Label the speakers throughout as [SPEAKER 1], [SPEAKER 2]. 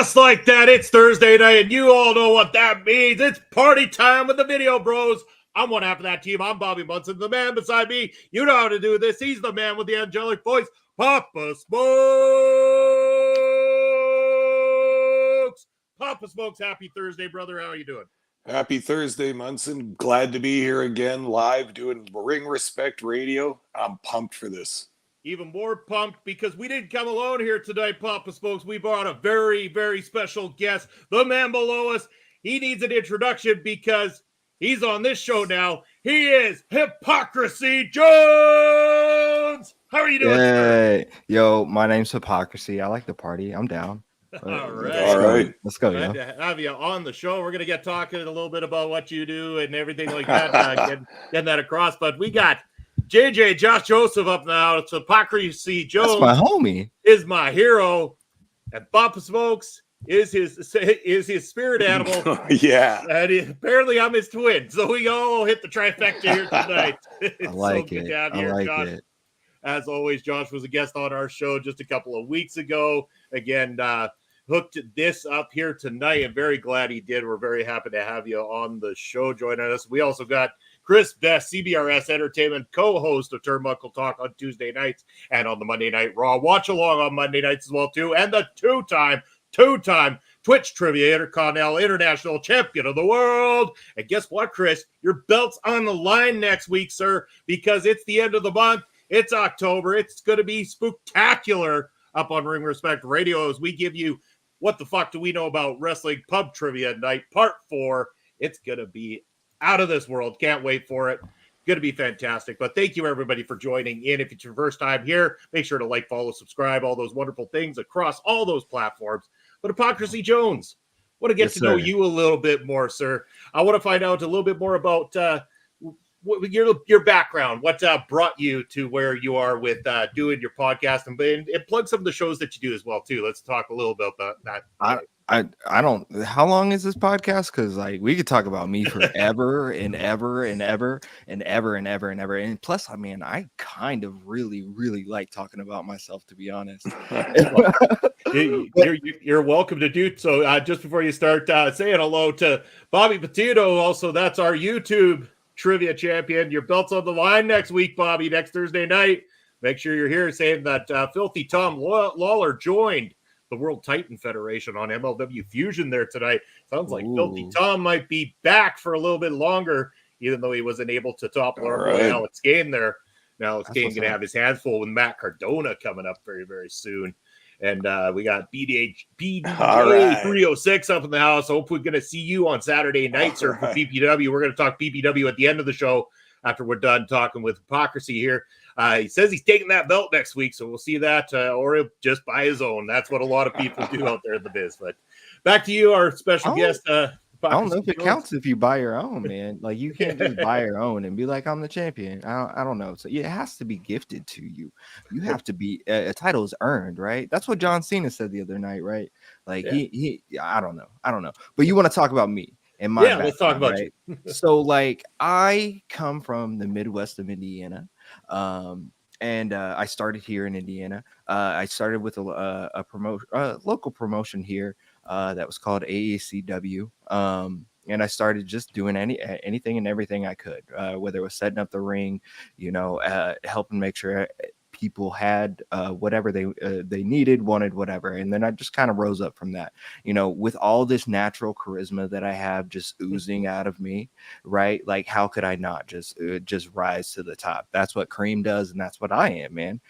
[SPEAKER 1] Just like that, it's Thursday night, and you all know what that means. It's party time with the Video Bros. I'm one half of that team. I'm Bobby Munson, the man beside me. You know how to do this. He's the man with the angelic voice, Papa Smokes. Papa Smokes, happy Thursday, brother. How are you doing?
[SPEAKER 2] Happy Thursday, Munson. Glad to be here again, live doing Ring Respect Radio. I'm pumped for this.
[SPEAKER 1] Even more pumped because we didn't come alone here tonight, Papa Smokes. We brought a very, very special guest, the man below us. He needs an introduction because he's on this show now. He is Hypocrisy Jones. How are you doing, sir?
[SPEAKER 3] Yo, my name's Hypocrisy. I like the party. I'm down.
[SPEAKER 1] All right.
[SPEAKER 3] Let's go.
[SPEAKER 1] Glad to have you on the show. We're going to get talking a little bit about what you do and everything like that, getting that across. But we got JJ, Josh Joseph up now. It's Hypocrisy Jones.
[SPEAKER 3] That's my homie.
[SPEAKER 1] Is my hero. And Papa Smokes is his spirit animal.
[SPEAKER 2] Yeah.
[SPEAKER 1] And apparently I'm his twin. So we all hit the trifecta here tonight.
[SPEAKER 3] I like
[SPEAKER 1] so
[SPEAKER 3] it.
[SPEAKER 1] Good to have you here, Josh. As always, Josh was a guest on our show just a couple of weeks ago. Again, hooked this up here tonight. I'm very glad he did. We're very happy to have you on the show joining us. We also got Chris Best, CBRS Entertainment, co-host of Turnbuckle Talk on Tuesday nights and on the Monday Night Raw. Watch along on Monday nights as well, too. And the two-time Twitch Trivia Intercontinental International Champion of the World. And guess what, Chris? Your belt's on the line next week, sir, because it's the end of the month. It's October. It's going to be spooktacular up on Ring Respect Radio as we give you What the Fuck Do We Know About Wrestling Pub Trivia Night, Part 4. It's going to be out of this world. Can't wait for it. Going to be fantastic. But thank you, everybody, for joining in. If it's your first time here, make sure to like, follow, subscribe, all those wonderful things across all those platforms. But Hypocrisy Jones, I want to get to know you a little bit more, sir. I want to find out a little bit more about your background, what brought you to where you are with doing your podcast, and plug some of the shows that you do as well too. Let's talk a little bit about that.
[SPEAKER 3] I don't. How long is this podcast? Because we could talk about me forever and ever and ever and ever and ever and ever. And plus, I kind of really like talking about myself, to be honest.
[SPEAKER 1] You're welcome to do so. Just before you start saying hello to Bobby Petito, also that's our YouTube trivia champion. Your belt's on the line next week, Bobby, next Thursday night. Make sure you're here, saying that Filthy Tom Lawler joined the World Titan Federation on MLW Fusion there tonight. Sounds like Filthy Tom might be back for a little bit longer, even though he wasn't able to topple our boy Alex Kane there. Now Alex Kane's going to have his hands full with Matt Cardona coming up very, very soon. And we got BDA 306 up in the house. Hope we're going to see you on Saturday night, sir, for PPW. We're going to talk PPW at the end of the show after we're done talking with Hypocrisy here. He says he's taking that belt next week, so we'll see that, or he'll just buy his own. That's what a lot of people do out there in the biz. But back to you, our special guest.
[SPEAKER 3] I don't know if it counts if you buy your own, man. Like, you can't just buy your own and be like, I'm the champion. I don't know. So it has to be gifted to you. You have to be a title is earned, right? That's what John Cena said the other night, right? Like he I don't know. But you want to talk about me and my
[SPEAKER 1] let's talk about you.
[SPEAKER 3] So I come from the Midwest of Indiana. And I started here in Indiana. I started with a local promotion here that was called AACW. And I started just doing anything and everything I could, whether it was setting up the ring, helping make sure people had whatever they needed, wanted, whatever. And then I just kind of rose up from that, with all this natural charisma that I have just oozing out of me, right? Like, how could I not just rise to the top? That's what Cream does, and that's what I am, man.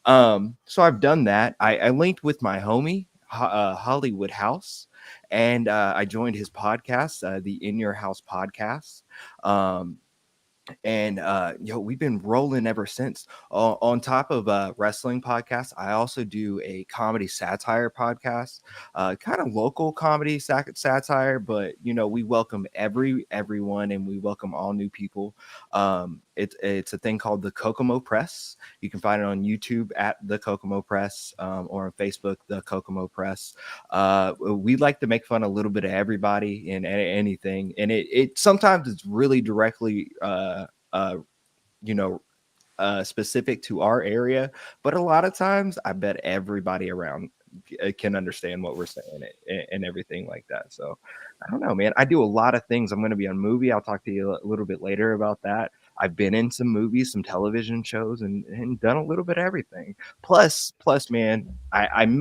[SPEAKER 3] So I've done that. I linked with my homie, Hollywood House, and I joined his podcast, the In Your House podcast. And we've been rolling ever since. On top of wrestling podcasts, I also do a comedy satire podcast, kind of local comedy satire, but we welcome everyone, and we welcome all new people. It's a thing called the Kokomo Press. You can find it on YouTube at the Kokomo Press, or on Facebook, the Kokomo Press. We like to make fun a little bit of everybody and anything, and it sometimes it's really directly specific to our area, but a lot of times I bet everybody around can understand what we're saying and everything like that. So I don't know, man. I do a lot of things. I'm going to be on movie. I'll talk to you a little bit later about that. I've been in some movies, some television shows, and done a little bit of everything. Plus, man, I'm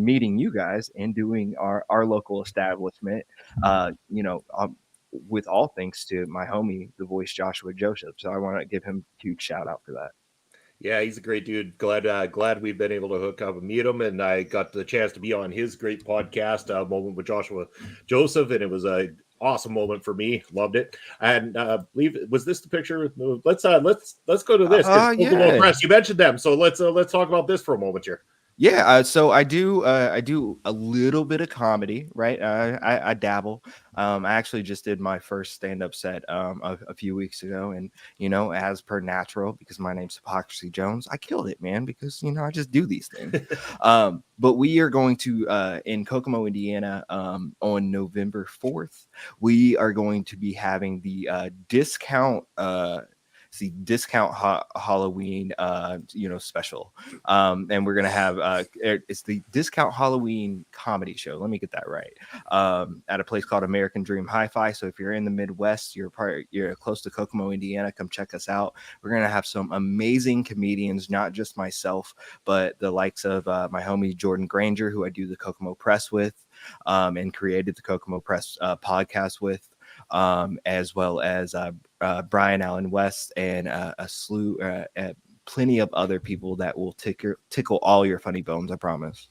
[SPEAKER 3] meeting you guys and doing our local establishment. With all thanks to my homie, the voice Joshua Joseph. So I want to give him a huge shout out for that.
[SPEAKER 1] Yeah, he's a great dude. Glad we've been able to hook up and meet him, and I got the chance to be on his great podcast, Moment with Joshua Joseph, and it was a awesome moment for me. Loved it. And believe was this the picture? Let's go to this.
[SPEAKER 3] Yeah.
[SPEAKER 1] Press. You mentioned them, so let's talk about this for a moment here.
[SPEAKER 3] Yeah, so I do a little bit of comedy, right? I dabble. I actually just did my first stand-up set a few weeks ago, and as per natural, because my name's Hypocrisy Jones, I killed it, man, because I just do these things. But we are going to in Kokomo, Indiana, on November 4th. We are going to be having the discount Halloween special, and we're gonna have it's the discount Halloween comedy show, let me get that right, at a place called American Dream Hi-Fi. So if you're in the Midwest, you're close to Kokomo, Indiana, come check us out. We're gonna have some amazing comedians, not just myself, but the likes of my homie Jordan Granger, who I do the Kokomo Press with, and created the Kokomo Press podcast with, as well as Brian Allen West and a slew, plenty of other people that will tickle all your funny bones, I promise.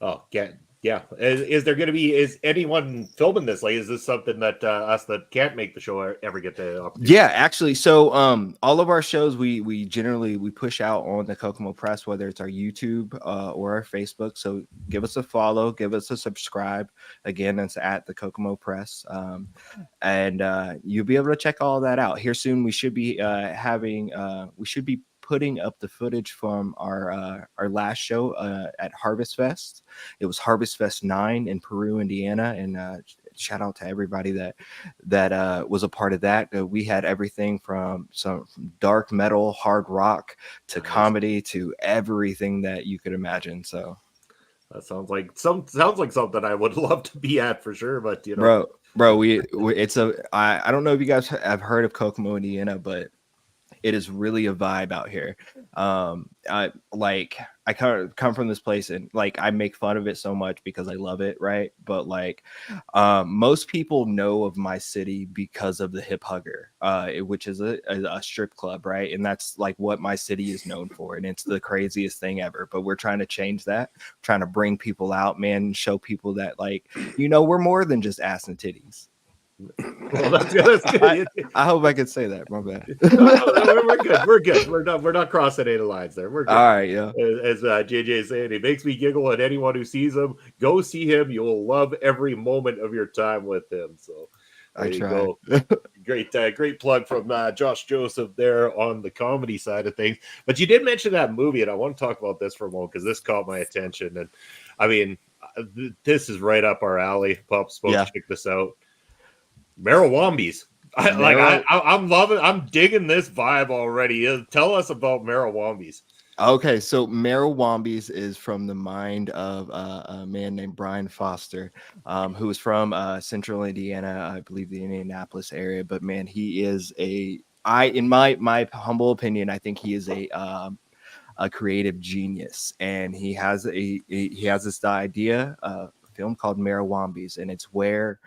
[SPEAKER 1] Oh, yeah. Is there going to be? Is anyone filming this? Like, is this something that us that can't make the show ever get the opportunity?
[SPEAKER 3] Yeah, actually. So, all of our shows we generally push out on the Kokomo Press, whether it's our YouTube or our Facebook. So, give us a follow, give us a subscribe. Again, it's at the Kokomo Press, and you'll be able to check all that out here soon. We should be putting up the footage from our last show at Harvest Fest. It was Harvest Fest 9 in Peru, Indiana, and shout out to everybody that was a part of that. We had everything from dark metal, hard rock, to comedy, to everything that you could imagine. So
[SPEAKER 1] that sounds like something I would love to be at for sure. But
[SPEAKER 3] bro, I don't know if you guys have heard of Kokomo, Indiana, but it is really a vibe out here. I come from this place, and like I make fun of it so much because I love it, right? But most people know of my city because of the Hip Hugger, which is a strip club, right? And that's like what my city is known for, and it's the craziest thing ever. But we're trying to change that, trying to bring people out, man, and show people that we're more than just ass and titties.
[SPEAKER 1] Well, that's good.
[SPEAKER 3] I hope I could say that. My bad.
[SPEAKER 1] We're good. We're good. We're not crossing any lines there. We're good.
[SPEAKER 3] All right, yeah.
[SPEAKER 1] As JJ is saying, it makes me giggle. And anyone who sees him, go see him. You will love every moment of your time with him. So there you go. Great plug from Josh Joseph there on the comedy side of things. But you did mention that movie, and I want to talk about this for a moment because this caught my attention. And I mean, this is right up our alley. Pups, folks, check this out. Marowambies. I'm digging this vibe already. Tell us about Marowambies.
[SPEAKER 3] Okay, so Marowambies is from the mind of a man named Brian Foster, who is from central Indiana, I believe the Indianapolis area. But man, he is in my humble opinion, I think he is a creative genius, and he has this idea, a film called Marowambies, and it's where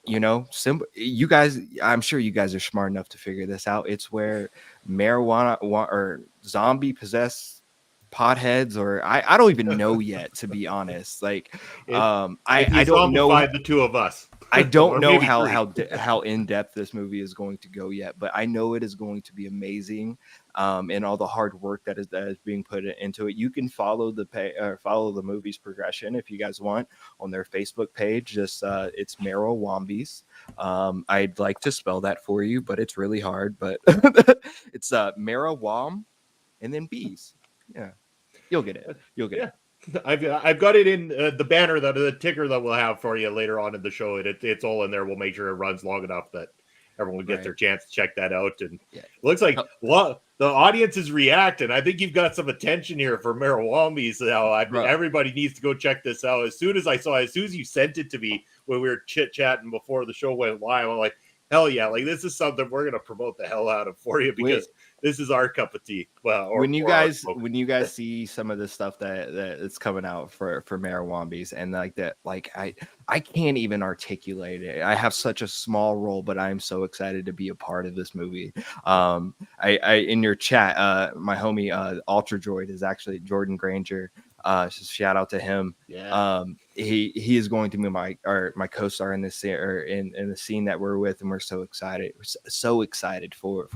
[SPEAKER 3] you guys, I'm sure you guys are smart enough to figure this out. It's where marijuana or zombie possessed potheads, or I don't even know yet, to be honest. I don't know
[SPEAKER 1] the two of us.
[SPEAKER 3] I don't know how in depth this movie is going to go yet, but I know it is going to be amazing, and all the hard work that is being put into it. You can follow the movie's progression if you guys want on their Facebook page. Just it's Marowambies. I'd like to spell that for you, but it's really hard. But it's Marawam and then bees. Yeah, you'll get it. It.
[SPEAKER 1] I've got it in the banner, the ticker that we'll have for you later on in the show. It's all in there. We'll make sure it runs long enough that everyone will get
[SPEAKER 3] Right.
[SPEAKER 1] their chance to check that out. And
[SPEAKER 3] Yeah.
[SPEAKER 1] it looks like the audience is reacting. I think you've got some attention here for Marawambi's. Everybody needs to go check this out. As soon as you sent it to me when we were chit-chatting before the show went live, I'm like, hell yeah, like this is something we're gonna promote the hell out of for you, because this is our cup of tea. Well,
[SPEAKER 3] when you guys see some of the stuff that's coming out for Marawambi's, and like that, like I can't even articulate it. I have such a small role, but I'm so excited to be a part of this movie. I in your chat, my homie Ultra Droid is actually Jordan Granger. So shout out to him.
[SPEAKER 1] Yeah.
[SPEAKER 3] He is going to be my co-star in this in the scene that we're with, and we're so excited. We're so excited for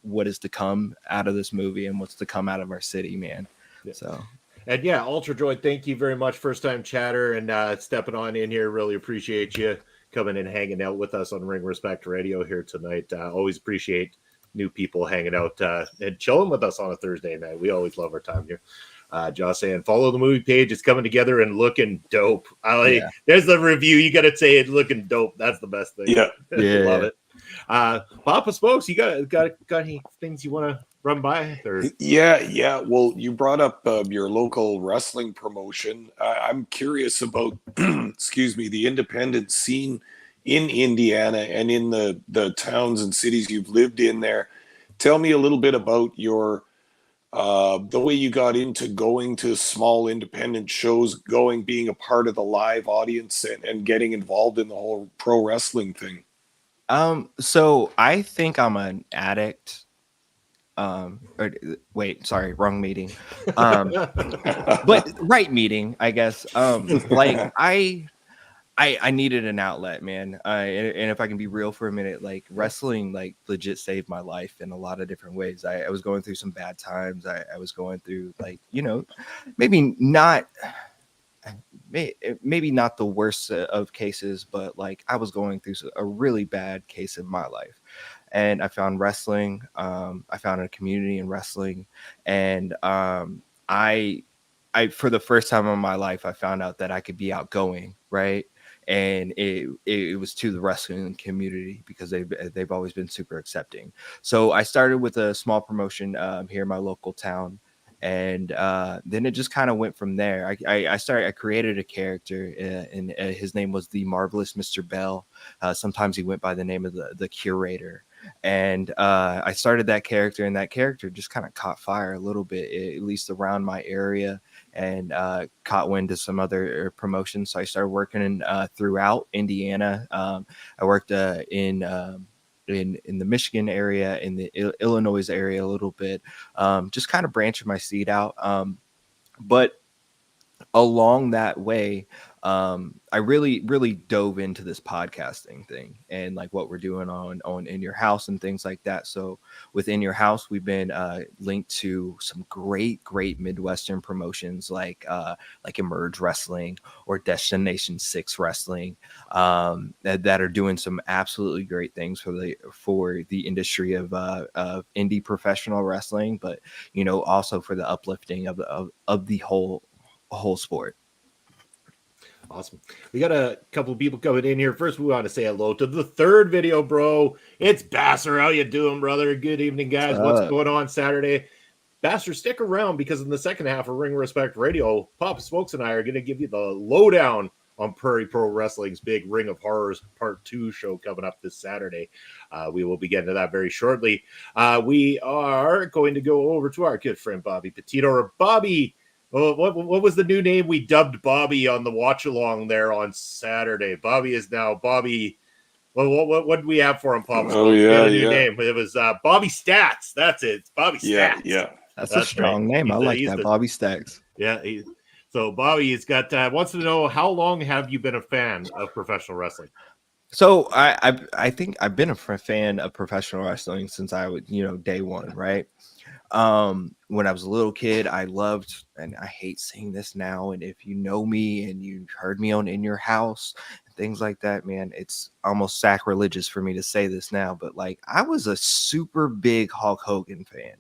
[SPEAKER 3] what is to come out of this movie and what's to come out of our city, man. Yeah. So.
[SPEAKER 1] And yeah, Ultra Droid, thank you very much, first time chatter, and stepping on in here. Really appreciate you coming and hanging out with us on Ring Respect Radio here tonight. Always appreciate new people hanging out and chilling with us on a Thursday night. We always love our time here. Josh saying, follow the movie page. It's coming together and looking dope. There's the review. You got to say it's looking dope. That's the best thing.
[SPEAKER 2] Yeah.
[SPEAKER 1] Love it. Papa Smokes, you got any things you want to run by? Or?
[SPEAKER 2] Yeah. Well, you brought up your local wrestling promotion. I'm curious about, excuse me, the independent scene in Indiana and in the towns and cities you've lived in there. Tell me a little bit about your the way you got into going to small independent shows, being a part of the live audience and getting involved in the whole pro wrestling thing.
[SPEAKER 3] So I think I'm an addict. Wait, sorry, wrong meeting. But right meeting, I guess. Like I needed an outlet, man. And if I can be real for a minute, like wrestling, like legit saved my life in a lot of different ways. I was going through some bad times. I was going through, like, maybe not the worst of cases, but like I was going through a really bad case in my life. And I found wrestling. I found a community in wrestling, and I for the first time in my life, I found out that I could be outgoing, right? And it was to the wrestling community, because they've always been super accepting. So I started with a small promotion here in my local town, and then it just kind of went from there. I created a character, and his name was the Marvelous Mr. Bell. Sometimes he went by the name of the Curator. And I started that character, and that character just kind of caught fire a little bit, at least around my area, and caught wind to some other promotions. So I started working throughout Indiana. I worked in the Michigan area, in the Illinois area a little bit, just kind of branching my seed out. But along that way, I really dove into this podcasting thing and like what we're doing on In Your House and things like that. So within Your House, we've been linked to some great Midwestern promotions like Emerge Wrestling or Destination 6 Wrestling, that are doing some absolutely great things for the industry of indie professional wrestling, but also for the uplifting of the whole sport.
[SPEAKER 1] Awesome. We got a couple of people coming in here. First, we want to say hello to the third video, bro. It's Basser. How you doing, brother? Good evening, guys. What's going on Saturday? Basser, stick around, because in the second half of Ring Respect Radio, Papa Smokes and I are going to give you the lowdown on Prairie Pro Wrestling's big Ring of Horrors Part 2 show coming up this Saturday. We will be getting to that very shortly. We are going to go over to our good friend Bobby Petito, or Bobby. What was the new name we dubbed Bobby on the watch along there on Saturday? Bobby is now Bobby. Well, what did we have for him, Papa?
[SPEAKER 2] Oh yeah,
[SPEAKER 1] new name. It was Bobby Stats. That's it. It's Bobby Stats.
[SPEAKER 2] Yeah.
[SPEAKER 3] That's a strong name. I like that, Bobby Stacks.
[SPEAKER 1] Yeah. So Bobby has got wants to know, how long have you been a fan of professional wrestling?
[SPEAKER 3] So I think I've been a fan of professional wrestling since I was day one, right? When I was a little kid, I loved, and I hate saying this now, and if you know me and you heard me on In Your House and things like that, man, it's almost sacrilegious for me to say this now, but like I was a super big Hulk Hogan fan,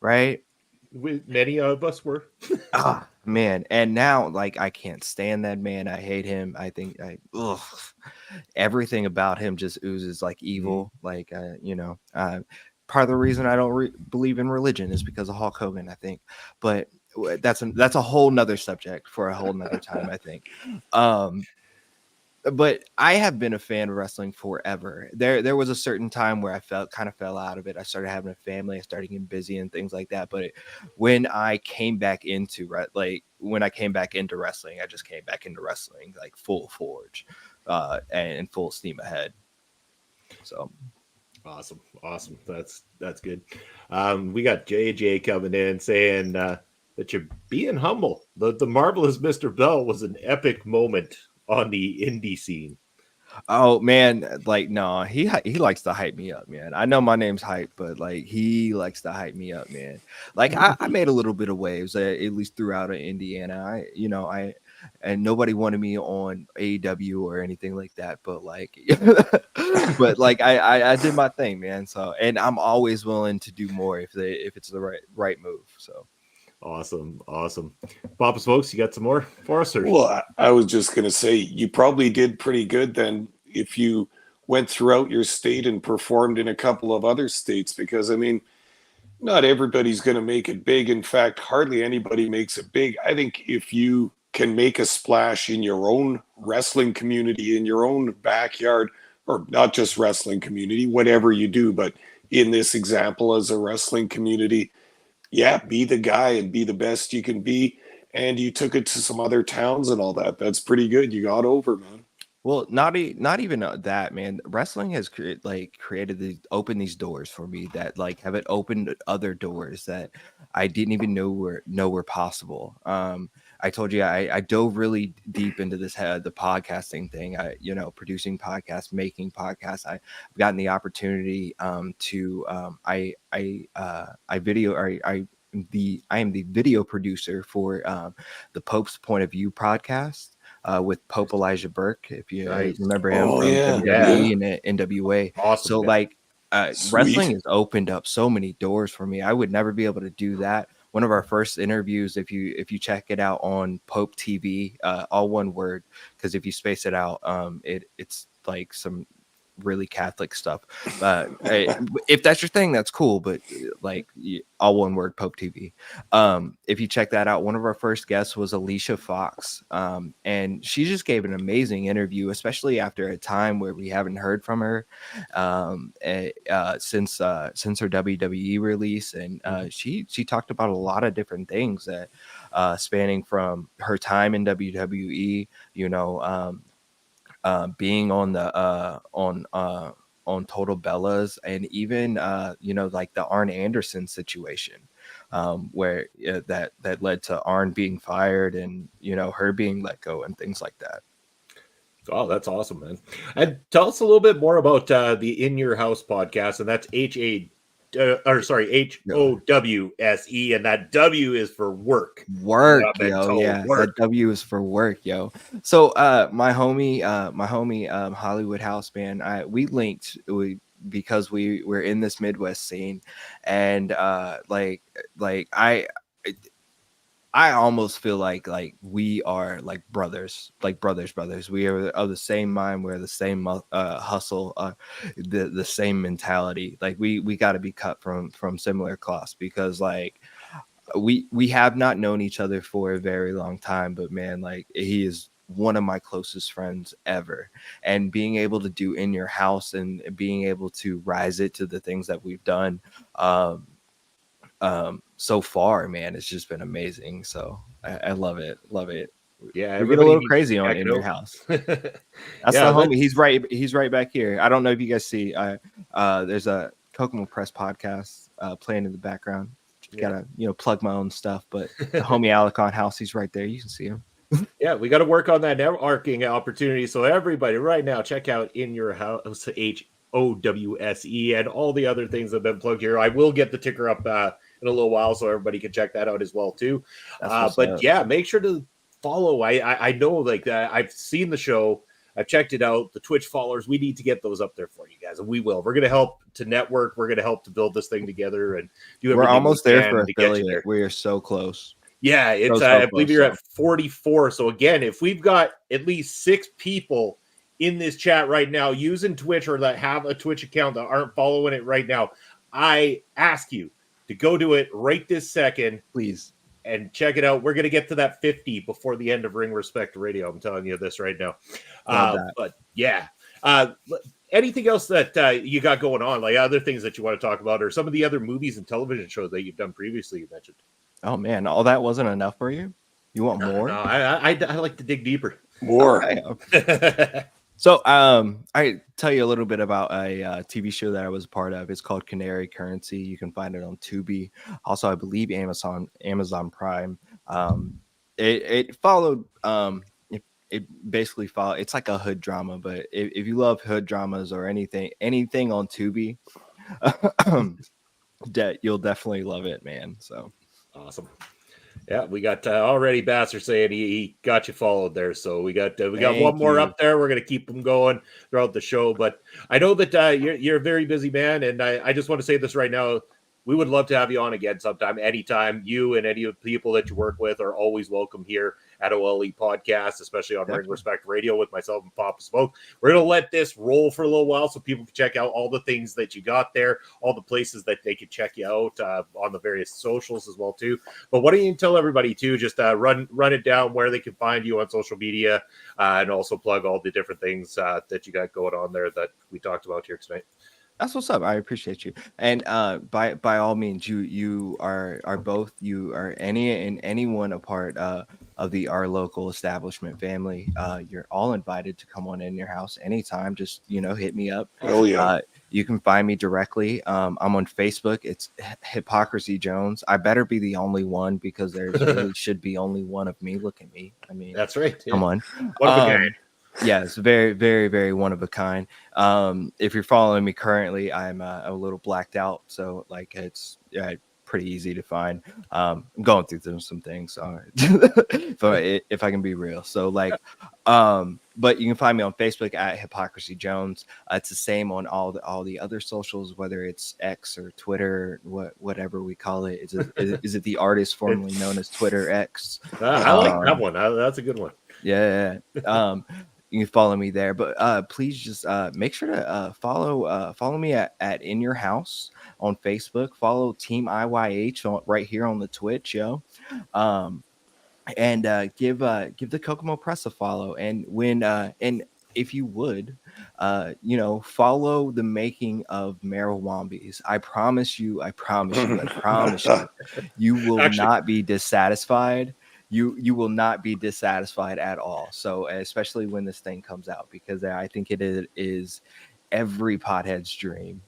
[SPEAKER 3] right?
[SPEAKER 1] Many of us were.
[SPEAKER 3] man. And now, like, I can't stand that man. I hate him. Everything about him just oozes like evil. Like, part of the reason I don't believe in religion is because of Hulk Hogan, I think. But that's a whole nother subject for a whole nother time, I think. But I have been a fan of wrestling forever. There was a certain time where I fell out of it. I started having a family, I started getting busy and things like that. But when I came back into wrestling, I just came back into wrestling like full forge, and full steam ahead. So
[SPEAKER 1] awesome. That's good. We got JJ coming in saying that you're being humble. The marvelous Mr. Bell was an epic moment on the indie scene.
[SPEAKER 3] Oh man, like no, he likes to hype me up, man. I know my name's Hype, but like he likes to hype me up, man. Like I made a little bit of waves, at least throughout Indiana. And nobody wanted me on AEW or anything like that, but like, I did my thing, man. So, and I'm always willing to do more if it's the right move. So.
[SPEAKER 1] Awesome. Papa Smokes, you got some more for us? Or?
[SPEAKER 2] Well, I was just going to say, you probably did pretty good then if you went throughout your state and performed in a couple of other states, because, I mean, not everybody's going to make it big. In fact, hardly anybody makes it big. I think if you can make a splash in your own wrestling community, in your own backyard, or not just wrestling community, whatever you do, but in this example as a wrestling community, yeah, be the guy and be the best you can be. And you took it to some other towns and all that. That's pretty good. You got over, man.
[SPEAKER 3] Well, not even that, man. Wrestling has opened these doors for me that like have it opened other doors that I didn't even know were possible. I told you I dove really deep into this the podcasting thing. Producing podcasts, making podcasts. I've gotten the opportunity to I am the video producer for the Pope's Point of View podcast. With Pope Elijah Burke, if you remember him from WWE and NWA.
[SPEAKER 1] Awesome.
[SPEAKER 3] So like wrestling has opened up so many doors for me. I would never be able to do that. One of our first interviews, if you check it out on Pope TV, all one word, because if you space it out, it's like some really Catholic stuff. If that's your thing, that's cool. But like all one word, Pope TV. If you check that out, one of our first guests was Alicia Fox, and she just gave an amazing interview, especially after a time where we haven't heard from her since her WWE release, and she talked about a lot of different things that spanning from her time in WWE, being on the on Total Bellas, and even like the Arn Anderson situation, where that led to Arn being fired and her being let go and things like that.
[SPEAKER 1] Oh, that's awesome, man. And tell us a little bit more about the In Your House podcast, and that's HOWSE, and that W is for work.
[SPEAKER 3] Work. That W is for work, yo. So my homie Hollywood House, man, we linked because we're in this Midwest scene, and I almost feel like we are like brothers. We are of the same mind. We're the same hustle, the same mentality. Like we got to be cut from similar cloths, because like we have not known each other for a very long time, but man, like he is one of my closest friends ever. And being able to do In Your House and being able to rise it to the things that we've done so far, man, it's just been amazing. So I love it.
[SPEAKER 1] Yeah,
[SPEAKER 3] we get a little crazy on In Your House. That's the homie. He's right back here. I don't know if you guys see. There's a Kokomo Press podcast playing in the background. Gotta plug my own stuff, but the homie Alicon House, he's right there. You can see him.
[SPEAKER 1] Yeah, we got to work on that networking opportunity. So everybody, right now, check out In Your House, HOWSE, and all the other things that have been plugged here. I will get the ticker up in a little while, so everybody can check that out as well too. Yeah, make sure to follow. I know, like I've seen the show, I've checked it out. The Twitch followers, we need to get those up there for you guys, and we will. We're going to help to network. We're going to help to build this thing together and do everything.
[SPEAKER 3] We're almost there for affiliate. We are so close.
[SPEAKER 1] Yeah, it's
[SPEAKER 3] So
[SPEAKER 1] I believe
[SPEAKER 3] close,
[SPEAKER 1] you're
[SPEAKER 3] so.
[SPEAKER 1] at 44. So again, if we've got at least 6 people in this chat right now using Twitch or that have a Twitch account that aren't following it right now, I ask you to go do it right this second,
[SPEAKER 3] please,
[SPEAKER 1] and check it out. We're going to get to that 50 before the end of Ring Respect Radio. I'm telling you this right now. But yeah, anything else that you got going on, like other things that you want to talk about, or some of the other movies and television shows that you've done previously? You mentioned.
[SPEAKER 3] Oh man, all that wasn't enough for you? You want more?
[SPEAKER 1] No, I like to dig deeper.
[SPEAKER 2] More.
[SPEAKER 3] Okay. So, I tell you a little bit about a TV show that I was a part of. It's called Canary Currency. You can find it on Tubi. Also, I believe Amazon Prime. It followed. It basically followed. It's like a hood drama, but if you love hood dramas or anything on Tubi, you'll definitely love it, man. So
[SPEAKER 1] awesome. Yeah, we got already Bastard saying he got you followed there. So we got one more up there. We're gonna keep them going throughout the show. But I know that you're a very busy man, and I just want to say this right now. We would love to have you on again sometime, anytime. You and any of the people that you work with are always welcome here at OLE Podcast, especially on Ring Respect Radio with myself and Papa Smoke. We're going to let this roll for a little while so people can check out all the things that you got there, all the places that they can check you out on the various socials as well, too. But why don't you tell everybody, too, just run it down where they can find you on social media and also plug all the different things that you got going on there that we talked about here tonight.
[SPEAKER 3] That's what's up. I appreciate you. And by all means, you are both, you are anyone a part of the our local establishment family. You're all invited to come on in your house anytime. Just hit me up.
[SPEAKER 2] Oh yeah.
[SPEAKER 3] You can find me directly. I'm on Facebook. It's Hypocrisy Jones. I better be the only one because there really should be only one of me. Look at me. I mean,
[SPEAKER 1] that's right. Yeah.
[SPEAKER 3] Come on.
[SPEAKER 1] One of a kind.
[SPEAKER 3] Yeah, it's very, very, very one of a kind. If you're following me currently, I'm a little blacked out, so like it's pretty easy to find. I'm going through some things, if I can be real. So like, but you can find me on Facebook at Hypocrisy Jones. It's the same on all the other socials, whether it's X or Twitter, whatever we call it. Is it the artist formerly known as Twitter X?
[SPEAKER 1] I like that one. That's a good one.
[SPEAKER 3] Yeah. You can follow me there, but please just make sure to follow me at In Your House on Facebook. Follow Team IYH right here on the Twitch, yo. And give the Kokomo Press a follow. And and if you would, follow the making of Marijuambies. I promise you, you will not be dissatisfied. You will not be dissatisfied at all. So especially when this thing comes out, because I think it is every pothead's dream,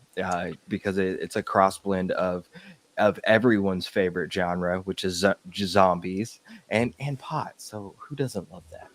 [SPEAKER 3] because it's a cross blend of everyone's favorite genre, which is zombies and pot. So who doesn't love that?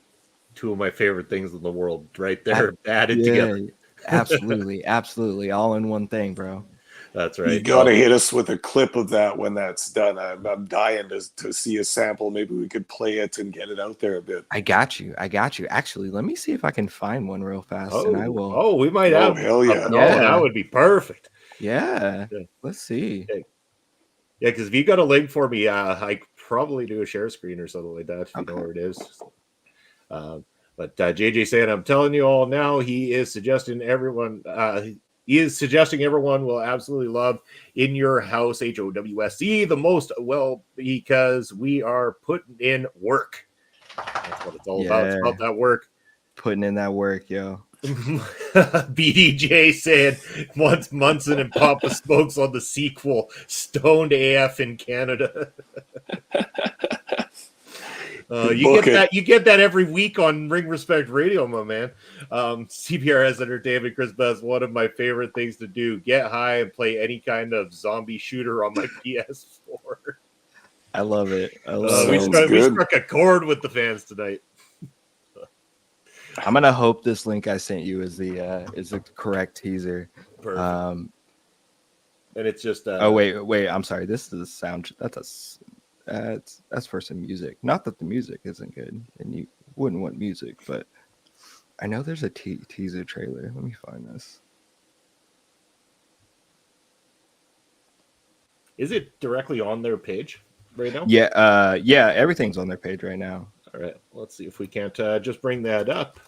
[SPEAKER 1] Two of my favorite things in the world, right there, added together.
[SPEAKER 3] Absolutely, all in one thing, bro.
[SPEAKER 1] That's right.
[SPEAKER 2] You gotta hit us with a clip of that when that's done. I'm dying to see a sample. Maybe we could play it and get it out there a bit.
[SPEAKER 3] I got you. Actually, let me see if I can find one real fast, and I will.
[SPEAKER 1] Oh, we might have.
[SPEAKER 2] Hell yeah!
[SPEAKER 1] That would be perfect.
[SPEAKER 3] Yeah. Let's see.
[SPEAKER 1] Yeah, because if you got a link for me, I probably do a share screen or something like that. If you know where it is. But JJ saying, I'm telling you all now, he is suggesting everyone. He is suggesting everyone will absolutely love In Your House, HOWSC, the most, well, because we are putting in work. That's what it's all about. It's about that work.
[SPEAKER 3] Putting in that work, yo.
[SPEAKER 1] BDJ said once Munson and Papa Smokes on the sequel, Stoned AF in Canada. You get that every week on Ring Respect Radio, my man. CBRS Entertainment, Chris Best, one of my favorite things to do: get high and play any kind of zombie shooter on my PS4.
[SPEAKER 3] I love it.
[SPEAKER 1] We struck a chord with the fans tonight.
[SPEAKER 3] I'm gonna hope this link I sent you is the correct teaser.
[SPEAKER 1] Perfect. And it's just
[SPEAKER 3] oh wait, I'm sorry. This is a sound. That's for some music. Not that the music isn't good, and you wouldn't want music, but I know there's a teaser trailer. Let me find this.
[SPEAKER 1] Is it directly on their page? right now?
[SPEAKER 3] Yeah, everything's on their page right now.
[SPEAKER 1] All right, let's see if we can't just bring that up.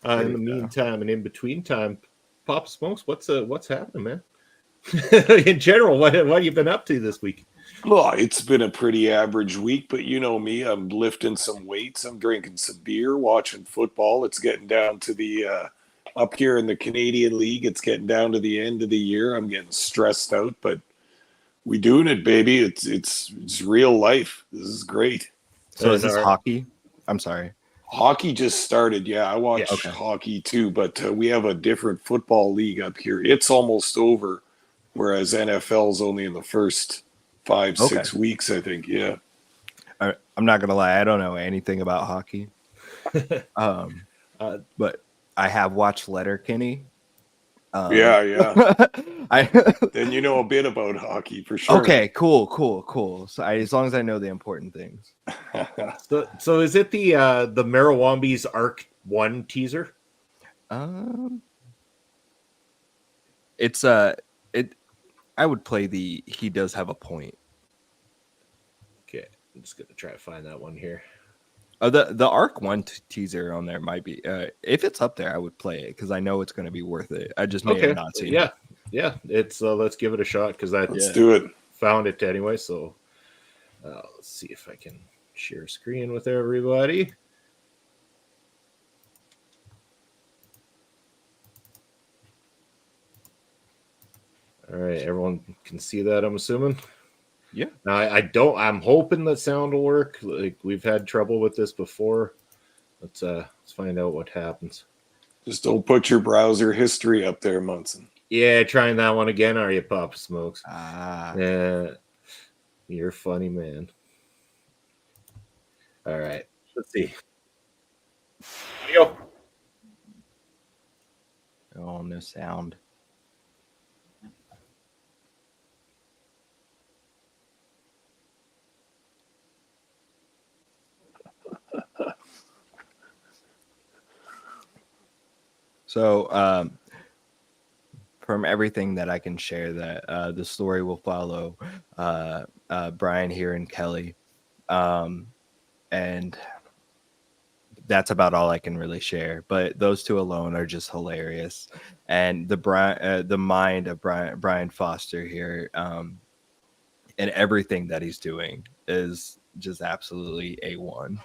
[SPEAKER 1] In the meantime and in between time, Pop Smokes, what's happening, man? In general, what have you been up to this week?
[SPEAKER 2] Well, it's been a pretty average week, but you know me, I'm lifting some weights, I'm drinking some beer, watching football. It's getting down to the up here in the Canadian League, it's getting down to the end of the year. I'm getting stressed out, but we doing it, baby. It's real life. This is great.
[SPEAKER 3] So is this hockey? I'm sorry.
[SPEAKER 2] Hockey just started. Yeah, I watch
[SPEAKER 3] okay.
[SPEAKER 2] hockey too, but we have a different football league up here. It's almost over, whereas NFL's only in the first 5-6 weeks, I think. Yeah.
[SPEAKER 3] I'm not gonna lie, I don't know anything about hockey. But I have watched Letterkenny.
[SPEAKER 2] Yeah. Then you know a bit about hockey for sure.
[SPEAKER 3] Okay, cool. So as long as I know the important things.
[SPEAKER 1] So is it the Marawambi's Arc 1 teaser?
[SPEAKER 3] It's I would play he does have a point.
[SPEAKER 1] Okay, I'm just gonna try to find that one here.
[SPEAKER 3] The Arc 1 teaser on there might be if it's up there, I would play it because I know it's going to be worth it. I just may have not seen it.
[SPEAKER 1] Yeah. It's let's give it a shot because let's
[SPEAKER 2] do it.
[SPEAKER 1] Found it anyway. So let's see if I can share screen with everybody. All right, everyone can see that, I'm assuming.
[SPEAKER 3] Yeah.
[SPEAKER 1] Now, I'm hoping that sound will work. Like we've had trouble with this before. Let's find out what happens.
[SPEAKER 2] Just don't put your browser history up there, Munson.
[SPEAKER 1] Yeah, trying that one again, are you, Pop Smokes?
[SPEAKER 3] Yeah.
[SPEAKER 1] You're funny, man. All right, let's see. Audio.
[SPEAKER 3] Oh, no sound. So, from everything that I can share, that the story will follow Brian here and Kelly, and that's about all I can really share. But those two alone are just hilarious, and the mind of Brian Foster here, and everything that he's doing is just absolutely A1.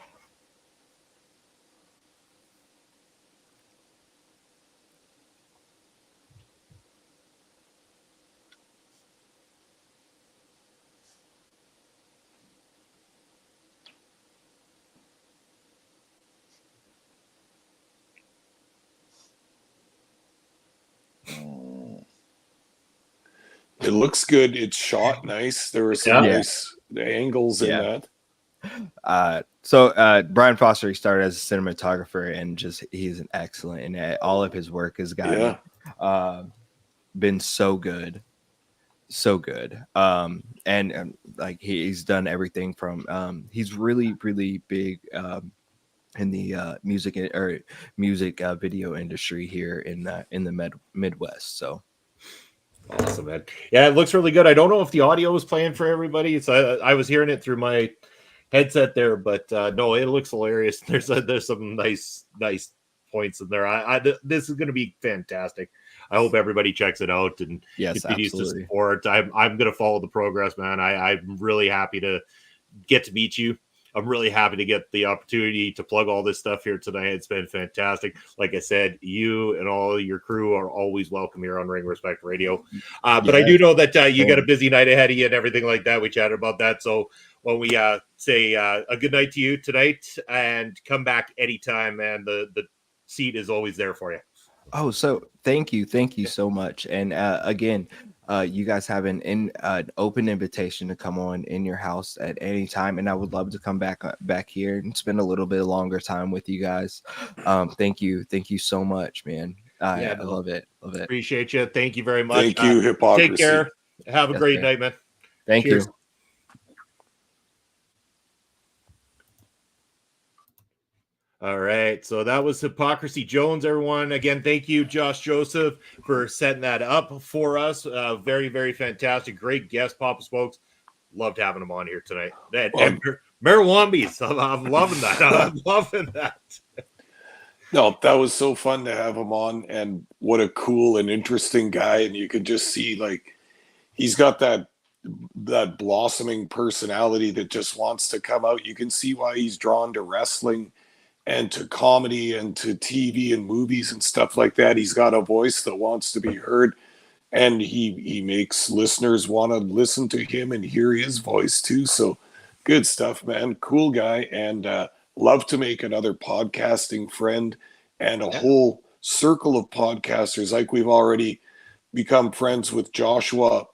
[SPEAKER 2] It looks good. It's shot nice. There were some nice angles in that.
[SPEAKER 3] So Brian Foster, he started as a cinematographer, and he's an excellent, and all of his work has been so good. And like he's done everything from he's really big in the music video industry here in the Midwest. So
[SPEAKER 1] awesome, man. Yeah, it looks really good. I don't know if the audio was playing for everybody. So I was hearing it through my headset there, but no, it looks hilarious. There's some nice points in there. This is going to be fantastic. I hope everybody checks it out and continues to support. I'm going to follow the progress, man. I'm really happy to get to meet you. I'm really happy to get the opportunity to plug all this stuff here tonight. It's been fantastic. Like I said, you and all your crew are always welcome here on Ring Respect Radio. But I do know that you got a busy night ahead of you and everything like that. We chatted about that. So when we say a good night to you tonight and come back anytime, man, the seat is always there for you.
[SPEAKER 3] Oh, so thank you so much. And again, you guys have an open invitation to come on in your house at any time, and I would love to come back here and spend a little bit longer time with you guys. Thank you so much, man. I love it.
[SPEAKER 1] Appreciate you. Thank you very much.
[SPEAKER 2] Thank you, Hypocrisy.
[SPEAKER 1] Take care. Have a great night, man.
[SPEAKER 3] Thank you.
[SPEAKER 1] All right, so that was Hypocrisy Jones, everyone. Again, thank you, Josh Joseph, for setting that up for us. Very fantastic. Great guest, Papa Smokes. loved having him on here tonight. And Marawambies, I'm loving that. I'm loving that.
[SPEAKER 2] No, that was so fun to have him on, and what a cool and interesting guy. And you could just see, like, he's got that blossoming personality that just wants to come out. You can see why he's drawn to wrestling and to comedy and to TV and movies and stuff like that. He's got a voice that wants to be heard, and he makes listeners want to listen to him and hear his voice too. So good stuff, man. Cool guy, and love to make another podcasting friend and a whole circle of podcasters. Like, we've already become friends with Joshua.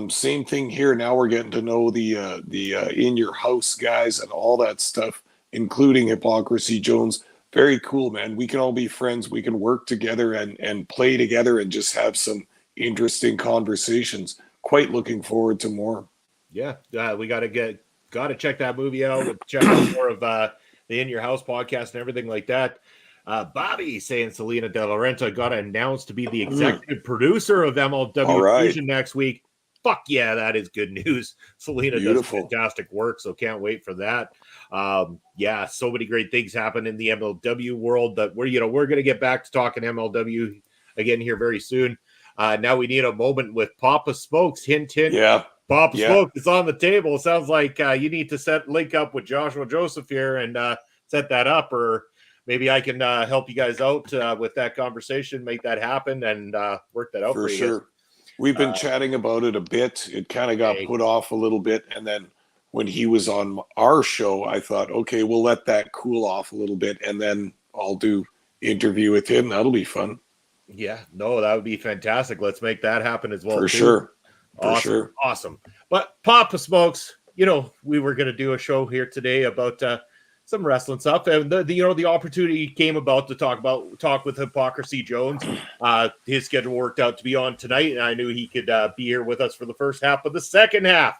[SPEAKER 2] Same thing here. Now we're getting to know the In Your House guys and all that stuff, including Hypocrisy Jones. Very cool, man. We can all be friends. We can work together and play together and just have some interesting conversations. Quite looking forward to more.
[SPEAKER 1] Yeah, we got to check that movie out. Check out more of the In Your House podcast and everything like that. Bobby saying Selena De La Renta got announced to be the executive producer of MLW Fusion next week. Fuck yeah, that is good news. Selena does fantastic work, so can't wait for that. Yeah, so many great things happen in the MLW world that we're going to get back to talking MLW again here very soon. Now we need a moment with Papa Smokes. Hint, hint.
[SPEAKER 2] Yeah.
[SPEAKER 1] Papa Smokes is on the table. It sounds like you need to link up with Joshua Joseph here and set that up, or maybe I can help you guys out with that conversation, make that happen, and work that out for you
[SPEAKER 2] sure.
[SPEAKER 1] guys.
[SPEAKER 2] We've been chatting about it a bit. It kind of got put off a little bit, and then when he was on our show, I thought, okay, we'll let that cool off a little bit, and then I'll do interview with him. That'll be fun.
[SPEAKER 1] Yeah, no, that would be fantastic. Let's make that happen as well.
[SPEAKER 2] For sure.
[SPEAKER 1] Awesome. But Papa Smokes, we were going to do a show here today about some wrestling stuff, and the opportunity came about to talk with Hypocrisy Jones. His schedule worked out to be on tonight, and I knew he could be here with us for the first half. But the second half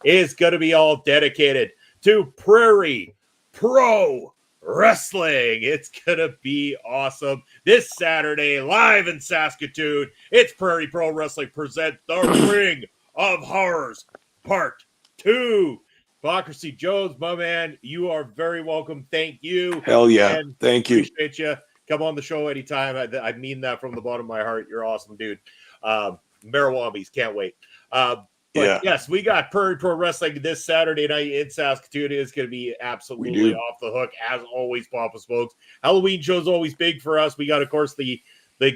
[SPEAKER 1] is going to be all dedicated to Prairie Pro Wrestling. It's going to be awesome. This Saturday, live in Saskatoon, it's Prairie Pro Wrestling present The Ring of Horrors Part 2. Hypocrisy Jones, my man, you are very welcome. Thank you.
[SPEAKER 2] Hell yeah. Thank you.
[SPEAKER 1] Appreciate you. Come on the show anytime. I mean that from the bottom of my heart. You're awesome, dude. Marawambies, can't wait. Yes, we got Prairie Pro Wrestling this Saturday night in Saskatoon. It's going to be absolutely off the hook, as always, Papa Smokes. Halloween show's always big for us. We got, of course, the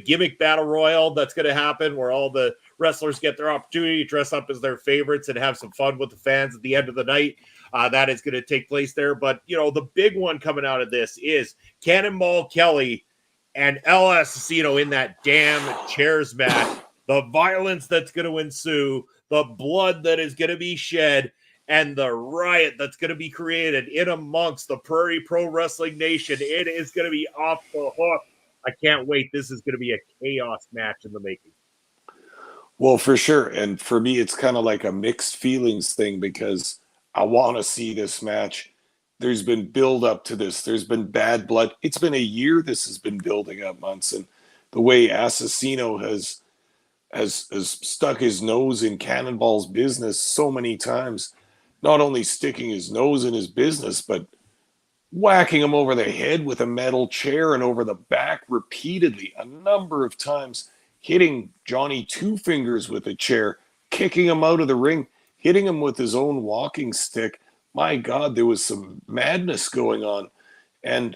[SPEAKER 1] gimmick battle royal that's going to happen, where all the wrestlers get their opportunity to dress up as their favorites and have some fun with the fans at the end of the night. That is going to take place there. But, the big one coming out of this is Cannonball Kelly and El Asesino in that damn chairs match. The violence that's going to ensue, the blood that is going to be shed, and the riot that's going to be created in amongst the Prairie Pro Wrestling Nation. It is going to be off the hook. I can't wait. This is going to be a chaos match in the making.
[SPEAKER 2] Well, for sure. And for me, it's kind of like a mixed feelings thing, because I want to see this match. There's been build up to this. There's been bad blood. It's been a year this has been building up, Munson. The way Asesino has stuck his nose in Cannonball's business so many times, not only sticking his nose in his business, but whacking him over the head with a metal chair and over the back repeatedly, a number of times, hitting Johnny Two Fingers with a chair, kicking him out of the ring, hitting him with his own walking stick. My God, there was some madness going on. And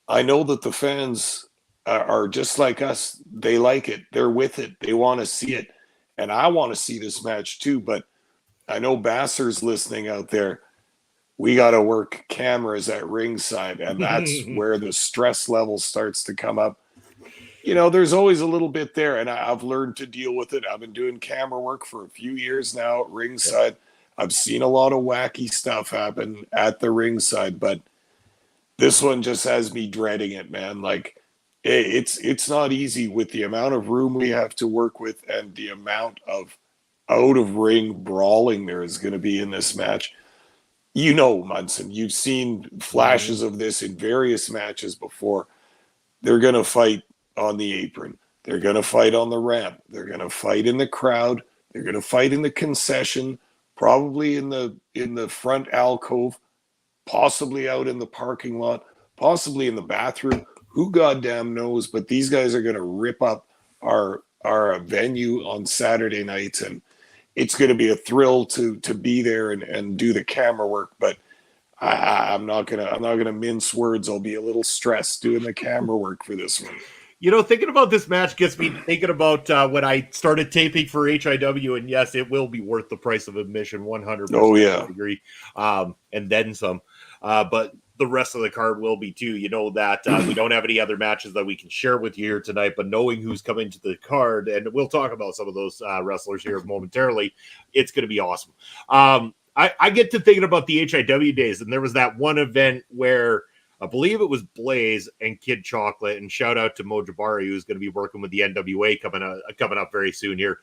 [SPEAKER 2] I know that the fans are just like us. They like it. They're with it. They want to see it. And I want to see this match too. But I know Basser's listening out there. We got to work cameras at ringside. And that's where the stress level starts to come up. There's always a little bit there. And I've learned to deal with it. I've been doing camera work for a few years now at ringside. I've seen a lot of wacky stuff happen at the ringside. But this one just has me dreading it, man. Like, it's not easy with the amount of room we have to work with and the amount of out of ring brawling there is going to be in this match. Munson, you've seen flashes of this in various matches before. They're going to fight on the apron. They're going to fight on the ramp. They're going to fight in the crowd. They're going to fight in the concession. probably in the front alcove, possibly out in the parking lot, possibly in the bathroom. Who goddamn knows? But these guys are going to rip up our venue on Saturday nights, and it's going to be a thrill to be there and do the camera work. But I'm not gonna mince words. I'll be a little stressed doing the camera work for this one.
[SPEAKER 1] You know, thinking about this match gets me thinking about when I started taping for HIW, and yes, it will be worth the price of admission, 100%.
[SPEAKER 2] Oh yeah,
[SPEAKER 1] I agree, and then some. But the rest of the card will be too. You know that we don't have any other matches that we can share with you here tonight, but knowing who's coming to the card, and we'll talk about some of those wrestlers here momentarily, it's going to be awesome. I get to thinking about the HIW days, and there was that one event where I believe it was Blaze and Kid Chocolate, and shout out to Mo Jabari, who's going to be working with the NWA coming up very soon here.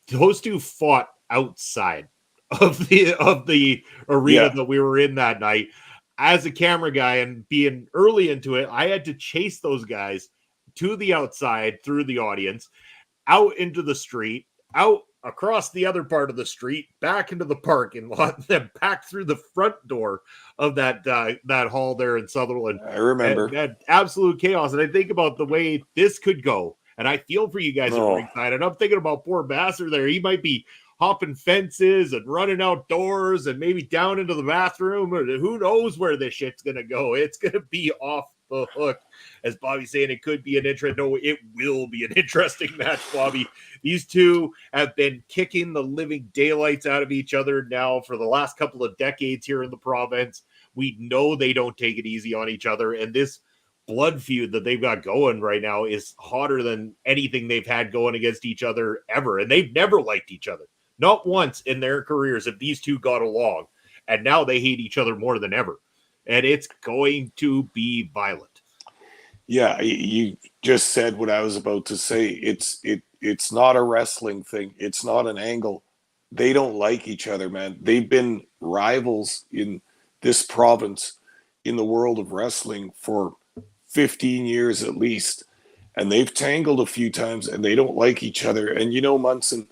[SPEAKER 1] Those two fought outside of the arena that we were in that night. As a camera guy and being early into it, I had to chase those guys to the outside through the audience, out into the street, out across the other part of the street, back into the parking lot, then back through the front door of that hall there in Sutherland.
[SPEAKER 2] I remember.
[SPEAKER 1] That absolute chaos. And I think about the way this could go. And I feel for you guys at ringside. And I'm thinking about poor Basser there. He might be hopping fences and running outdoors and maybe down into the bathroom. Or who knows where this shit's going to go. It's going to be off the hook. As Bobby's saying, it could be an interesting. No, it will be an interesting match, Bobby. These two have been kicking the living daylights out of each other now for the last couple of decades here in the province. We know they don't take it easy on each other. And this blood feud that they've got going right now is hotter than anything they've had going against each other ever. And they've never liked each other. Not once in their careers have these two got along. And now they hate each other more than ever. And it's going to be violent.
[SPEAKER 2] Yeah, you just said what I was about to say. It's not a wrestling thing. It's not an angle. They don't like each other, man. They've been rivals in this province, in the world of wrestling, for 15 years at least. And they've tangled a few times, and they don't like each other. And you know, Munson,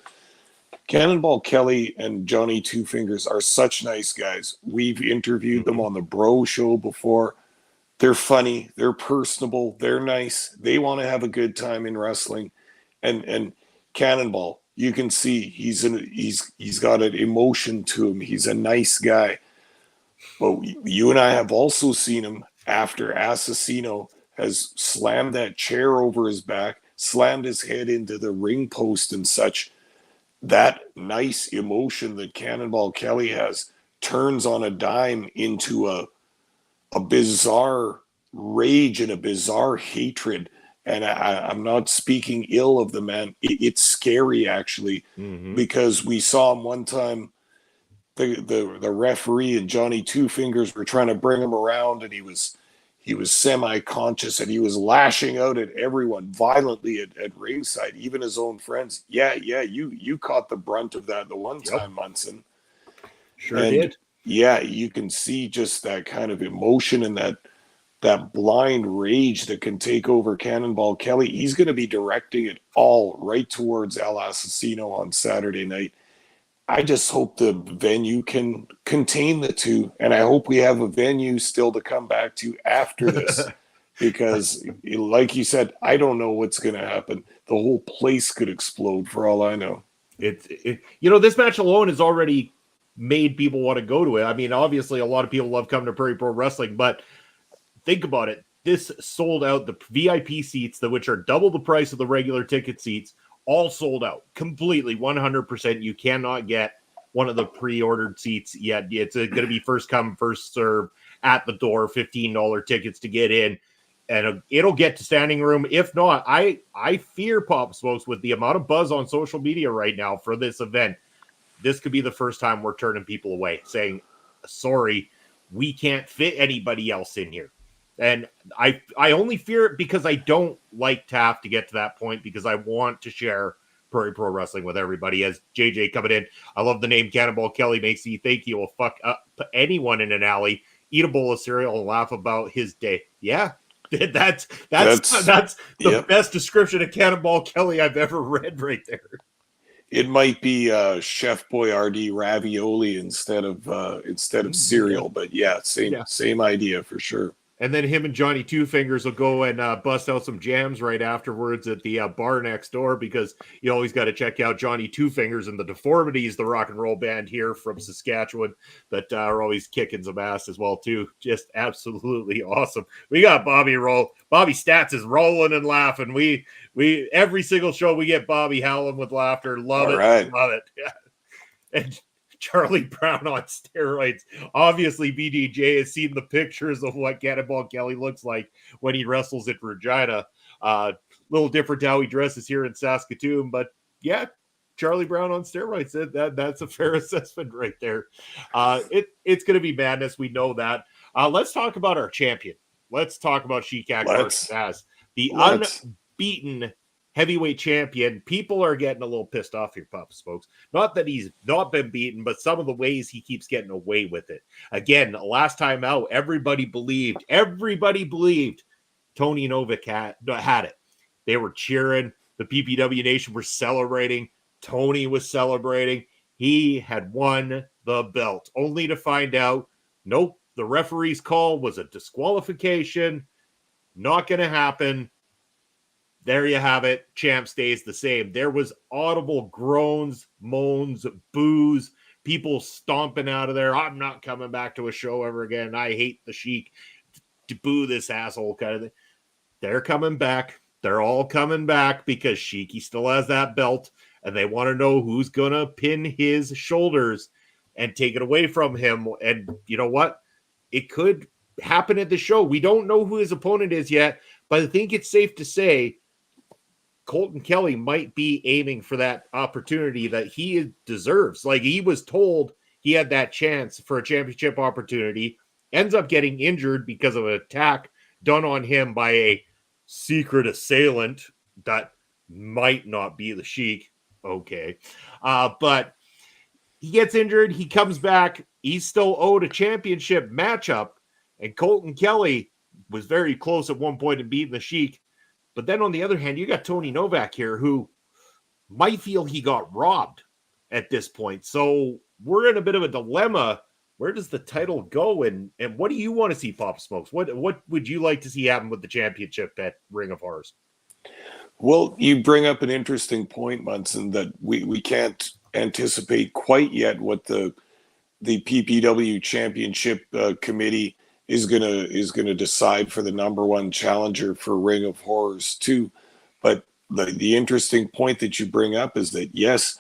[SPEAKER 2] Cannonball Kelly and Johnny Two Fingers are such nice guys. We've interviewed them on the Bro Show before. They're funny, they're personable, they're nice. They want to have a good time in wrestling. And Cannonball, you can see he's got an emotion to him. He's a nice guy. But you and I have also seen him after Assassino has slammed that chair over his back, slammed his head into the ring post and such. That nice emotion that Cannonball Kelly has turns on a dime into a bizarre rage and a bizarre hatred. And I'm not speaking ill of the man. It's scary, actually, because we saw him one time, the referee and Johnny Two Fingers were trying to bring him around, and he was semi-conscious, and he was lashing out at everyone violently at ringside, even his own friends. Yeah, you caught the brunt of that the one time, Munson.
[SPEAKER 1] Sure did.
[SPEAKER 2] Yeah, you can see just that kind of emotion and that blind rage that can take over Cannonball Kelly. He's going to be directing it all right towards El Assassino on Saturday night. I just hope the venue can contain the two, and I hope we have a venue still to come back to after this. Because, like you said, I don't know what's going to happen. The whole place could explode for all I know.
[SPEAKER 1] This match alone has already made people want to go to it. I mean, obviously, a lot of people love coming to Prairie Pro Wrestling, but think about it. This sold out. The VIP seats, which are double the price of the regular ticket seats, all sold out completely, 100%. You cannot get one of the pre-ordered seats yet. It's going to be first come, first serve at the door, $15 tickets to get in, and it'll get to standing room. If not, I fear, Pop Smokes, with the amount of buzz on social media right now for this event, this could be the first time we're turning people away, saying, sorry, we can't fit anybody else in here. And I only fear it because I don't like to have to get to that point, because I want to share Prairie Pro Wrestling with everybody. As JJ coming in, I love the name Cannonball Kelly. Makes you think he will fuck up anyone in an alley, eat a bowl of cereal, and laugh about his day. Yeah, that's the best description of Cannonball Kelly I've ever read right there.
[SPEAKER 2] It might be Chef Boyardee ravioli instead of cereal, but yeah, same idea for sure.
[SPEAKER 1] And then him and Johnny Two Fingers will go and bust out some jams right afterwards at the bar next door, because you always got to check out Johnny Two Fingers and the Deformities, the rock and roll band here from Saskatchewan that are always kicking some ass as well too. Just absolutely awesome. We got Bobby Stats is rolling and laughing. We every single show we get Bobby howling with laughter. Love it. Yeah. And Charlie Brown on steroids. Obviously, BDJ has seen the pictures of what Cannonball Kelly looks like when he wrestles at Regina. Little different how he dresses here in Saskatoon, but yeah, Charlie Brown on steroids. That's a fair assessment right there. It's going to be madness. We know that. Let's talk about our champion. Let's talk about Sheik Akbar Shabazz, the unbeaten heavyweight champion. People are getting a little pissed off here, Pops, folks. Not that he's not been beaten, but some of the ways he keeps getting away with it. Again, last time out, everybody believed Tony Novak had it. They were cheering. The PPW Nation were celebrating. Tony was celebrating. He had won the belt, only to find out, nope, the referee's call was a disqualification. Not going to happen. There you have it. Champ stays the same. There was audible groans, moans, boos, people stomping out of there. I'm not coming back to a show ever again. I hate the Sheik. To boo this asshole kind of thing. They're coming back. They're all coming back because Sheiky still has that belt, and they want to know who's going to pin his shoulders and take it away from him. And you know what? It could happen at the show. We don't know who his opponent is yet, but I think it's safe to say Colton Kelly might be aiming for that opportunity that he deserves. Like, he was told he had that chance for a championship opportunity, ends up getting injured because of an attack done on him by a secret assailant that might not be the Sheik. Okay. But he gets injured. He comes back. He's still owed a championship matchup. And Colton Kelly was very close at one point in beating the Sheik. But then on the other hand, you got Tony Novak here, who might feel he got robbed at this point. So we're in a bit of a dilemma. Where does the title go? And what do you want to see, Pop Smokes? What would you like to see happen with the championship at Ring of Horrors?
[SPEAKER 2] Well, you bring up an interesting point, Munson, that we can't anticipate quite yet what the PPW Championship Committee is gonna decide for the number one challenger for Ring of Horrors too. But the interesting point that you bring up is that yes,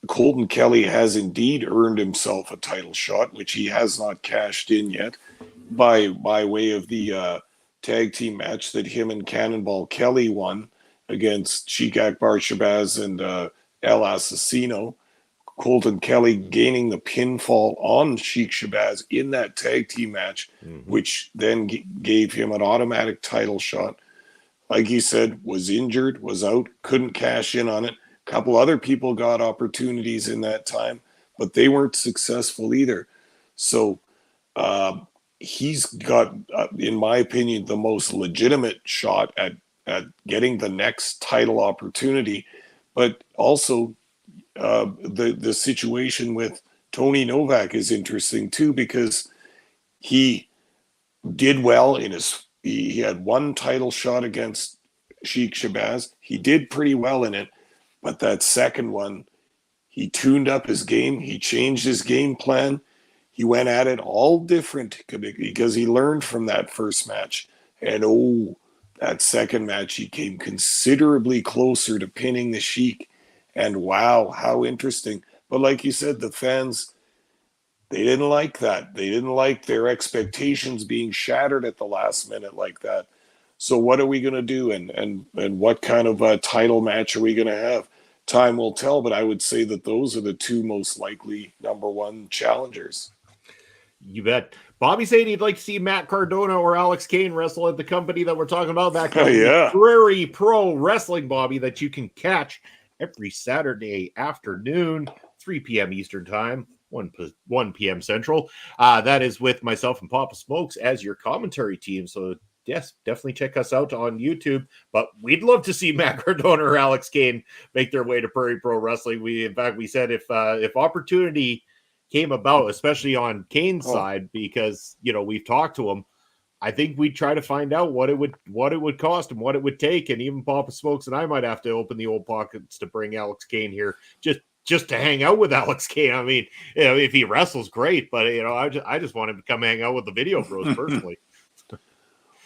[SPEAKER 2] Colton Kelly has indeed earned himself a title shot, which he has not cashed in yet, by way of the tag team match that him and Cannonball Kelly won against Sheik Akbar Shabazz and El Assassino. Colton Kelly gaining the pinfall on Sheik Shabazz in that tag team match, which then gave him an automatic title shot. Like you said, was injured, was out, couldn't cash in on it. A couple other people got opportunities in that time, but they weren't successful either. So he's got, in my opinion, the most legitimate shot at getting the next title opportunity, but also the situation with Tony Novak is interesting too, because he did well in he had one title shot against Sheik Shabazz. He did pretty well in it, but that second one, he tuned up his game. He changed his game plan. He went at it all different because he learned from that first match. And that second match, he came considerably closer to pinning the Sheik. And wow, how interesting. But like you said, the fans, they didn't like that. They didn't like their expectations being shattered at the last minute like that. So what are we going to do? And what kind of a title match are we going to have? Time will tell, but I would say that those are the two most likely number one challengers.
[SPEAKER 1] You bet. Bobby said he'd like to see Matt Cardona or Alex Kane wrestle at the company that we're talking about. That company, Prairie Pro Wrestling, Bobby, that you can catch every Saturday afternoon, 3 p.m. Eastern Time, 1 p.m. Central. That is with myself and Papa Smokes as your commentary team. So yes, definitely check us out on YouTube. But we'd love to see Matt Cardona or Alex Kane make their way to Prairie Pro Wrestling. In fact, we said if opportunity came about, especially on Kane's side, because we've talked to him, I think we'd try to find out what it would cost and what it would take, and even Papa Smokes and I might have to open the old pockets to bring Alex Kane here just to hang out with Alex Kane. I mean, if he wrestles, great, but I just want him to come hang out with the Video Bros personally.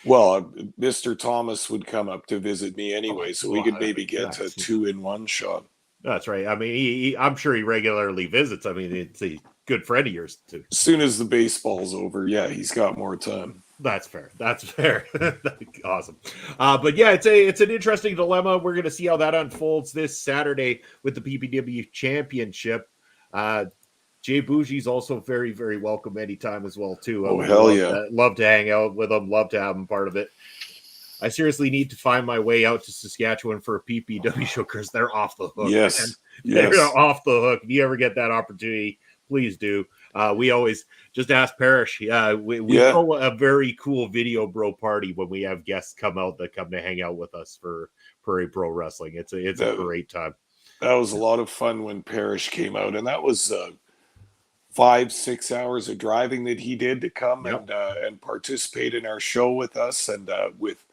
[SPEAKER 2] Well, Mr. Thomas would come up to visit me anyway, so we could maybe get a 2-in-1 shot.
[SPEAKER 1] That's right. I mean, I'm sure he regularly visits. I mean, it's a good friend of yours too.
[SPEAKER 2] As soon as the baseball's over, yeah, he's got more time.
[SPEAKER 1] That's fair. Awesome. But yeah, it's an interesting dilemma. We're going to see how that unfolds this Saturday with the PPW Championship. Jay Bougie's also very, very welcome anytime as well too. Love to hang out with him. Love to have him part of it. I seriously need to find my way out to Saskatchewan for a PPW show because they're off the hook.
[SPEAKER 2] Yes.
[SPEAKER 1] They're off the hook. If you ever get that opportunity, please do. We always just ask Parrish. We throw a very cool Video Bro party when we have guests come to hang out with us for Prairie Pro Wrestling. It's a great time.
[SPEAKER 2] That was a lot of fun when Parrish came out, and that was 5-6 hours of driving that he did to come and participate in our show with us, and with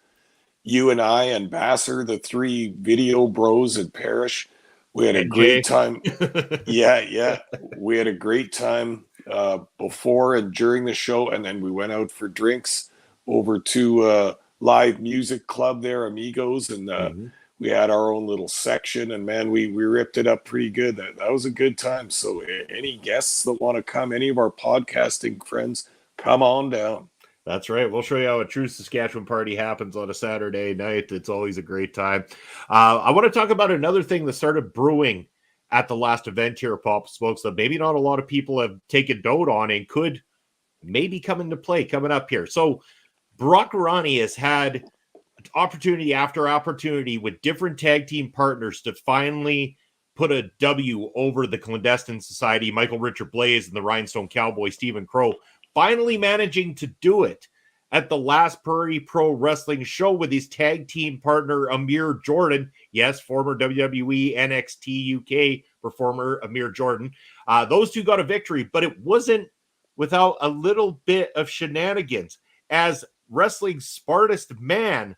[SPEAKER 2] you and I and Basser, the 3 Video Bros and Parrish. We had a great time. Yeah. We had a great time before and during the show, and then we went out for drinks over to Live Music Club there, Amigos, and we had our own little section, and man, we ripped it up pretty good. That was a good time. So any guests that want to come, any of our podcasting friends, come on down.
[SPEAKER 1] That's right. We'll show you how a true Saskatchewan party happens on a Saturday night. It's always a great time. I want to talk about another thing that started brewing at the last event here, Pop Smokes, that maybe not a lot of people have taken note on and could maybe come into play coming up here. So Brock Rani has had opportunity after opportunity with different tag team partners to finally put a W over the Clandestine Society, Michael Richard Blaze and the Rhinestone Cowboy, Stephen Crow, finally managing to do it at the last Prairie Pro Wrestling show with his tag team partner, Amir Jordan. Yes, former WWE NXT UK performer, Amir Jordan. Those two got a victory, but it wasn't without a little bit of shenanigans, as wrestling's smartest man,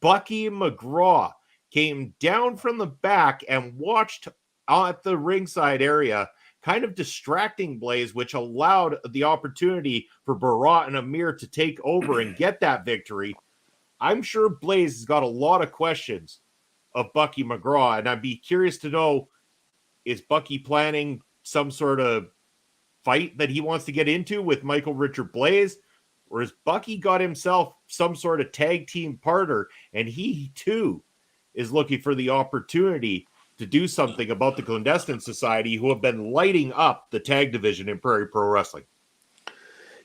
[SPEAKER 1] Bucky McGraw, came down from the back and watched at the ringside area, kind of distracting Blaze, which allowed the opportunity for Barat and Amir to take over and get that victory. I'm sure Blaze has got a lot of questions of Bucky McGraw, and I'd be curious to know, is Bucky planning some sort of fight that he wants to get into with Michael Richard Blaze, or has Bucky got himself some sort of tag team partner, and he too is looking for the opportunity to do something about the Clandestine Society, who have been lighting up the tag division in Prairie Pro Wrestling?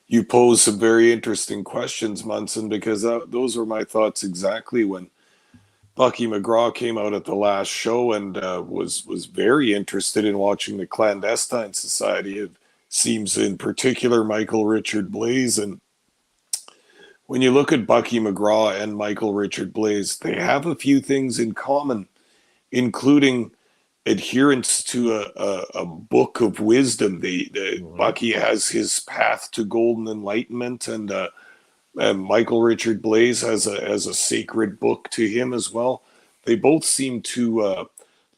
[SPEAKER 2] You pose some very interesting questions, Munson, because those were my thoughts exactly when Bucky McGraw came out at the last show and was very interested in watching the Clandestine Society. It seems in particular Michael Richard Blaze. And when you look at Bucky McGraw and Michael Richard Blaze, they have a few things in common, including adherence to a book of wisdom. Bucky has his path to golden enlightenment, and Michael Richard Blaze has a sacred book to him as well. They both seem to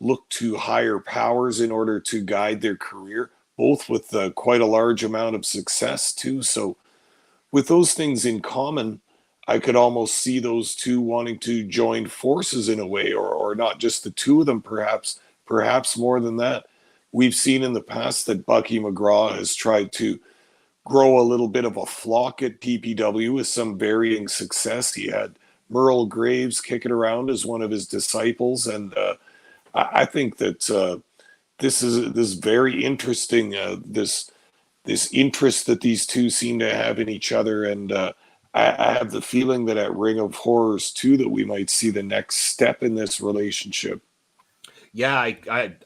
[SPEAKER 2] look to higher powers in order to guide their career, both with quite a large amount of success too. So with those things in common, I could almost see those two wanting to join forces in a way, or not just the two of them, perhaps more than that. We've seen in the past that Bucky McGraw has tried to grow a little bit of a flock at PPW with some varying success. He had Merle Graves kicking around as one of his disciples, and I think that this is very interesting. This interest that these two seem to have in each other, and I have the feeling that at Ring of Horrors too, that we might see the next step in this relationship.
[SPEAKER 1] Yeah,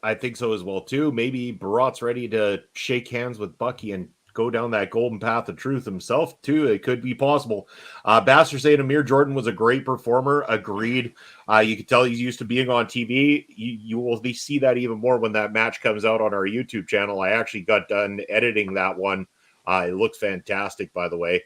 [SPEAKER 1] I think so as well too. Maybe Barat's ready to shake hands with Bucky and go down that golden path of truth himself too. It could be possible. Bastard saying Amir Jordan was a great performer. Agreed. You can tell he's used to being on TV. You will see that even more when that match comes out on our YouTube channel. I actually got done editing that one. It looks fantastic, by the way.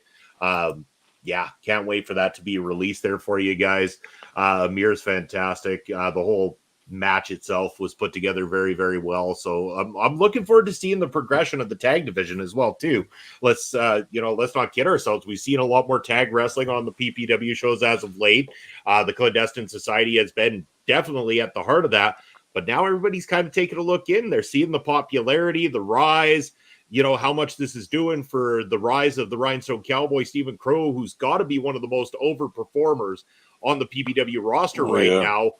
[SPEAKER 1] Yeah, can't wait for that to be released there for you guys. Amir's fantastic. The whole match itself was put together very, very well. So I'm looking forward to seeing the progression of the tag division as well too. Let's not kid ourselves. We've seen a lot more tag wrestling on the PPW shows as of late. The Clandestine Society has been definitely at the heart of that, but now everybody's kind of taking a look in. They're seeing the popularity, the rise, how much this is doing for the rise of the Rhinestone Cowboy, Stephen Crow, who's got to be one of the most over performers on the PPW roster now.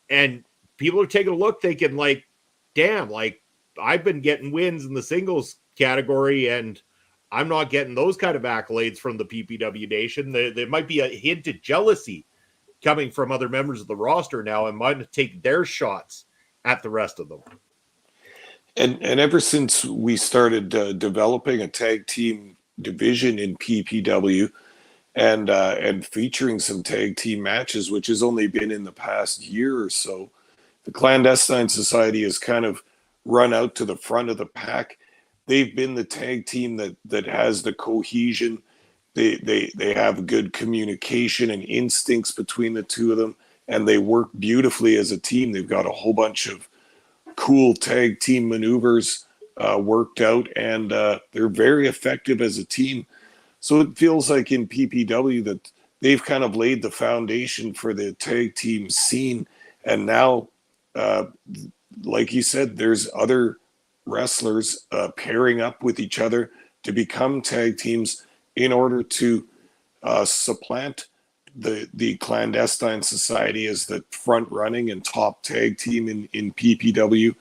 [SPEAKER 1] And people are taking a look thinking like, damn, like I've been getting wins in the singles category and I'm not getting those kind of accolades from the PPW Nation. There might be a hint of jealousy coming from other members of the roster now and might take their shots at the rest of them.
[SPEAKER 2] And ever since we started developing a tag team division in PPW and featuring some tag team matches, which has only been in the past year or so, the Clandestine Society has kind of run out to the front of the pack. They've been the tag team that has the cohesion. They have good communication and instincts between the two of them, and they work beautifully as a team. They've got a whole bunch of cool tag team maneuvers worked out, and they're very effective as a team. So it feels like in PPW that they've kind of laid the foundation for the tag team scene, and now like you said, there's other wrestlers pairing up with each other to become tag teams in order to supplant the Clandestine Society as the front running and top tag team in PPW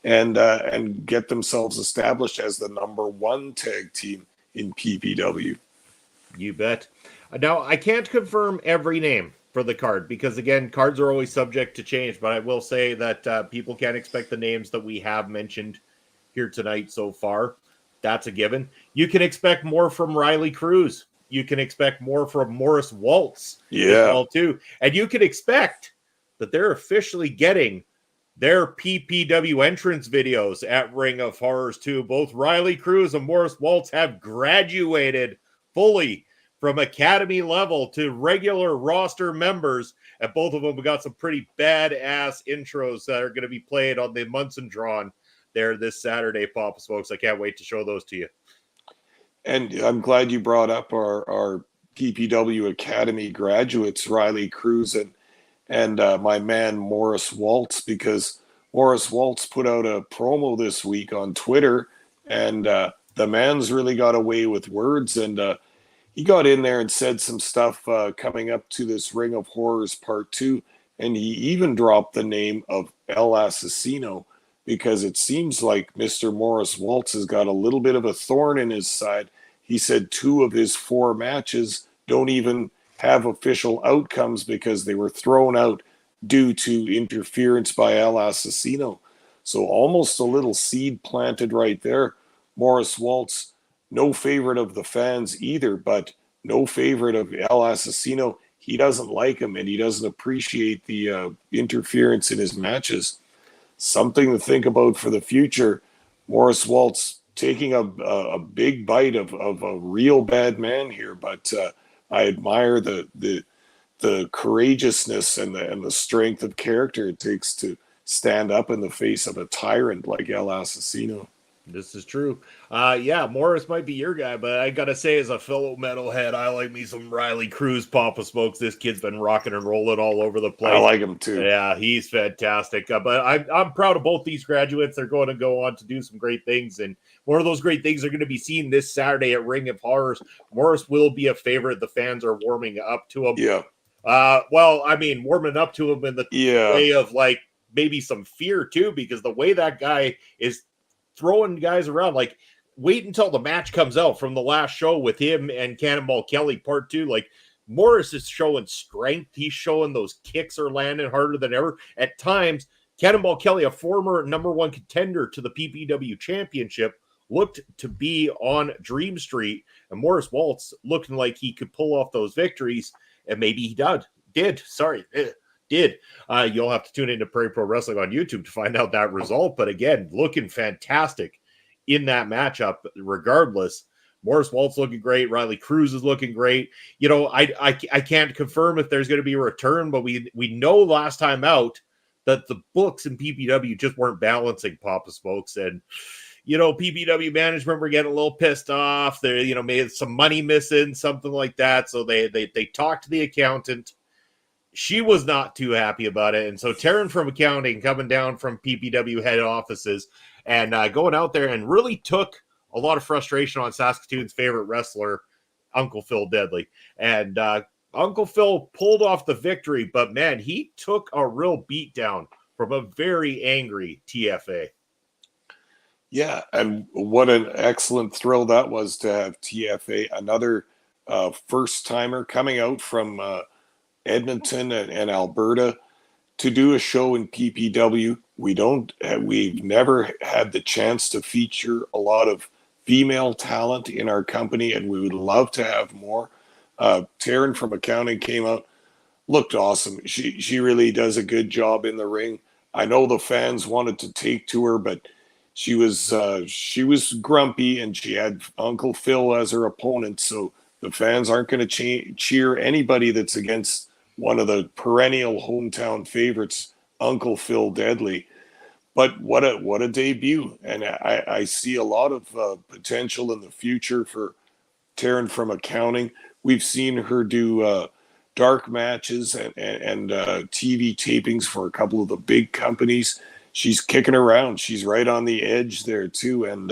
[SPEAKER 2] and get themselves established as the number one tag team in PPW.
[SPEAKER 1] You bet. Now, I can't confirm every name for the card because, again, cards are always subject to change, but I will say that people can't expect the names that we have mentioned here tonight so far. That's a given. You can expect more from Riley Cruz. You can expect more from Morris Waltz as well, too. And you can expect that they're officially getting their PPW entrance videos at Ring of Horrors, too. Both Riley Cruz and Morris Waltz have graduated fully from academy level to regular roster members, and both of them have got some pretty badass intros that are going to be played on the Munson Drawn there this Saturday, Papa Smokes. I can't wait to show those to you.
[SPEAKER 2] And I'm glad you brought up our PPW Academy graduates, Riley Cruz and my man Morris Waltz, because Morris Waltz put out a promo this week on Twitter, and the man's really got away with words, and he got in there and said some stuff coming up to this Ring of Horrors Part 2, and he even dropped the name of El Asesino, because it seems like Mr. Morris Waltz has got a little bit of a thorn in his side. He said 2 of his 4 matches don't even have official outcomes because they were thrown out due to interference by El Asesino. So almost a little seed planted right there. Morris Waltz, no favorite of the fans either, but no favorite of El Asesino. He doesn't like him, and he doesn't appreciate the interference in his matches. Something to think about for the future. Morris Waltz taking a big bite of a real bad man here, but I admire the courageousness and the strength of character it takes to stand up in the face of a tyrant like El Asesino.
[SPEAKER 1] This is true. Yeah, Morris might be your guy, but I gotta say, as a fellow metalhead, I like me some Riley Cruz, Papa Smokes. This kid's been rocking and rolling all over the place.
[SPEAKER 2] I like him too.
[SPEAKER 1] Yeah, he's fantastic. But I'm proud of both these graduates. They're going to go on to do some great things, and one of those great things are going to be seen this Saturday at Ring of Horrors. Morris will be a favorite. The fans are warming up to him.
[SPEAKER 2] Yeah.
[SPEAKER 1] Well, I mean, warming up to him in the way of like maybe some fear too, because the way that guy is throwing guys around, like wait until the match comes out from the last show with him and Cannonball Kelly Part 2. Like Morris is showing strength. He's showing those kicks are landing harder than ever. At times, Cannonball Kelly, a former #1 contender to the PPW championship, looked to be on Dream Street, and Morris Waltz looking like he could pull off those victories, and maybe he did. You'll have to tune into Prairie Pro Wrestling on YouTube to find out that result. But again, looking fantastic in that matchup, regardless. Morris Waltz looking great. Riley Cruz is looking great. I can't confirm if there's going to be a return, but we know last time out that the books in PPW just weren't balancing Papa Smokes. And, PPW management were getting a little pissed off. They, made some money missing, something like that. So they talked to the accountant. She was not too happy about it. And so Taryn from accounting coming down from PPW head offices and going out there and really took a lot of frustration on Saskatoon's favorite wrestler, Uncle Phil Deadly. And Uncle Phil pulled off the victory, but man, he took a real beatdown from a very angry TFA.
[SPEAKER 2] Yeah, and what an excellent thrill that was to have TFA, another first-timer coming out from Edmonton and Alberta to do a show in PPW. We've never had the chance to feature a lot of female talent in our company, and we would love to have more. Taryn from accounting came out, looked awesome. She really does a good job in the ring. I know the fans wanted to take to her, but she was grumpy, and she had Uncle Phil as her opponent. So the fans aren't going to cheer anybody that's against one of the perennial hometown favorites, Uncle Phil Deadly. But what a debut. And I see a lot of potential in the future for Taryn from accounting. We've seen her do dark matches and TV tapings for a couple of the big companies. She's kicking around. She's right on the edge there too. And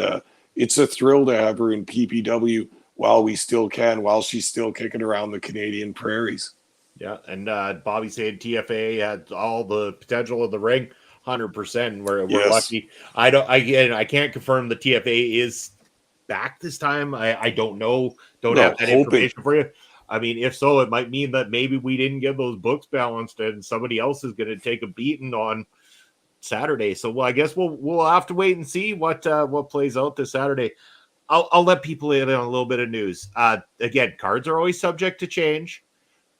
[SPEAKER 2] it's a thrill to have her in PPW while she's still kicking around the Canadian prairies.
[SPEAKER 1] Yeah, and Bobby said TFA had all the potential of the ring, 100%. We're lucky. I can't confirm the TFA is back this time. I don't know. Don't have that information for you. I mean, if so, it might mean that maybe we didn't get those books balanced, and somebody else is going to take a beating on Saturday. So, I guess we'll have to wait and see what plays out this Saturday. I'll let people in on a little bit of news. Again, cards are always subject to change.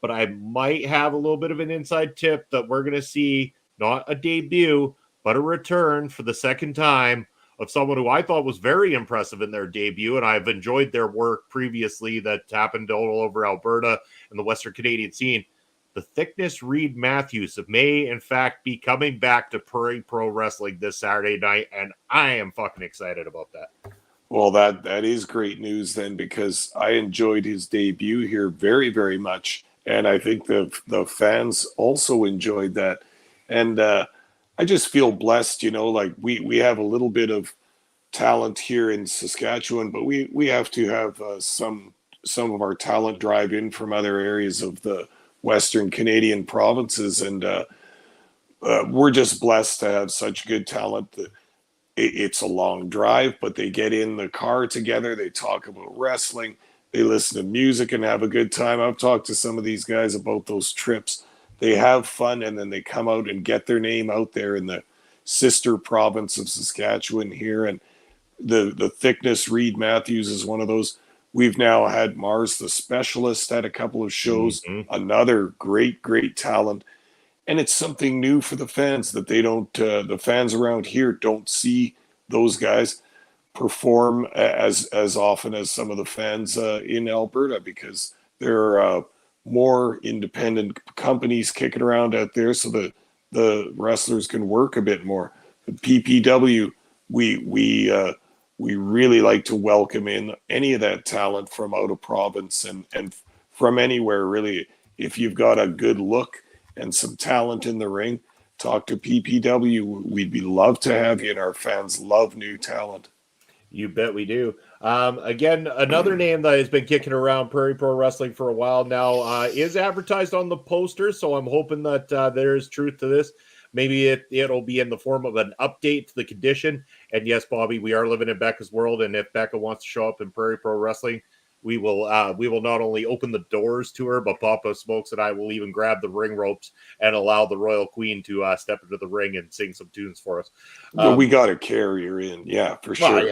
[SPEAKER 1] But I might have a little bit of an inside tip that we're going to see not a debut, but a return for the second time of someone who I thought was very impressive in their debut, and I've enjoyed their work previously that happened all over Alberta and the Western Canadian scene. The Thickness Reed Matthews may, in fact, be coming back to Prairie Pro Wrestling this Saturday night, and I am fucking excited about that.
[SPEAKER 2] Well, that is great news then, because I enjoyed his debut here very, very much. And I think the fans also enjoyed that. And I just feel blessed, like we have a little bit of talent here in Saskatchewan, but we have to have some of our talent drive in from other areas of the Western Canadian provinces. And we're just blessed to have such good talent. It's a long drive, but they get in the car together. They talk about wrestling. They listen to music and have a good time. I've talked to some of these guys about those trips. They have fun, and then they come out and get their name out there in the sister province of Saskatchewan here. And the Thickness Reed Matthews is one of those. We've now had Mars the Specialist at a couple of shows, another great, great talent. And it's something new for the fans that they don't, the fans around here don't see those guys perform as often as some of the fans in Alberta, because there are more independent companies kicking around out there, so the wrestlers can work a bit more. The PPW, we really like to welcome in any of that talent from out of province and from anywhere, really. If you've got a good look and some talent in the ring, talk to PPW. We'd be love to have you, and our fans love new talent.
[SPEAKER 1] You bet we do. Again, another name that has been kicking around Prairie Pro Wrestling for a while now is advertised on the poster, so I'm hoping that there is truth to this. Maybe it'll be in the form of an update to the condition. And yes, Bobby, we are living in Becca's world, and if Becca wants to show up in Prairie Pro Wrestling, we will not only open the doors to her, but Papa Smokes and I will even grab the ring ropes and allow the Royal Queen to step into the ring and sing some tunes for us.
[SPEAKER 2] We got to carry her in, yeah, for sure.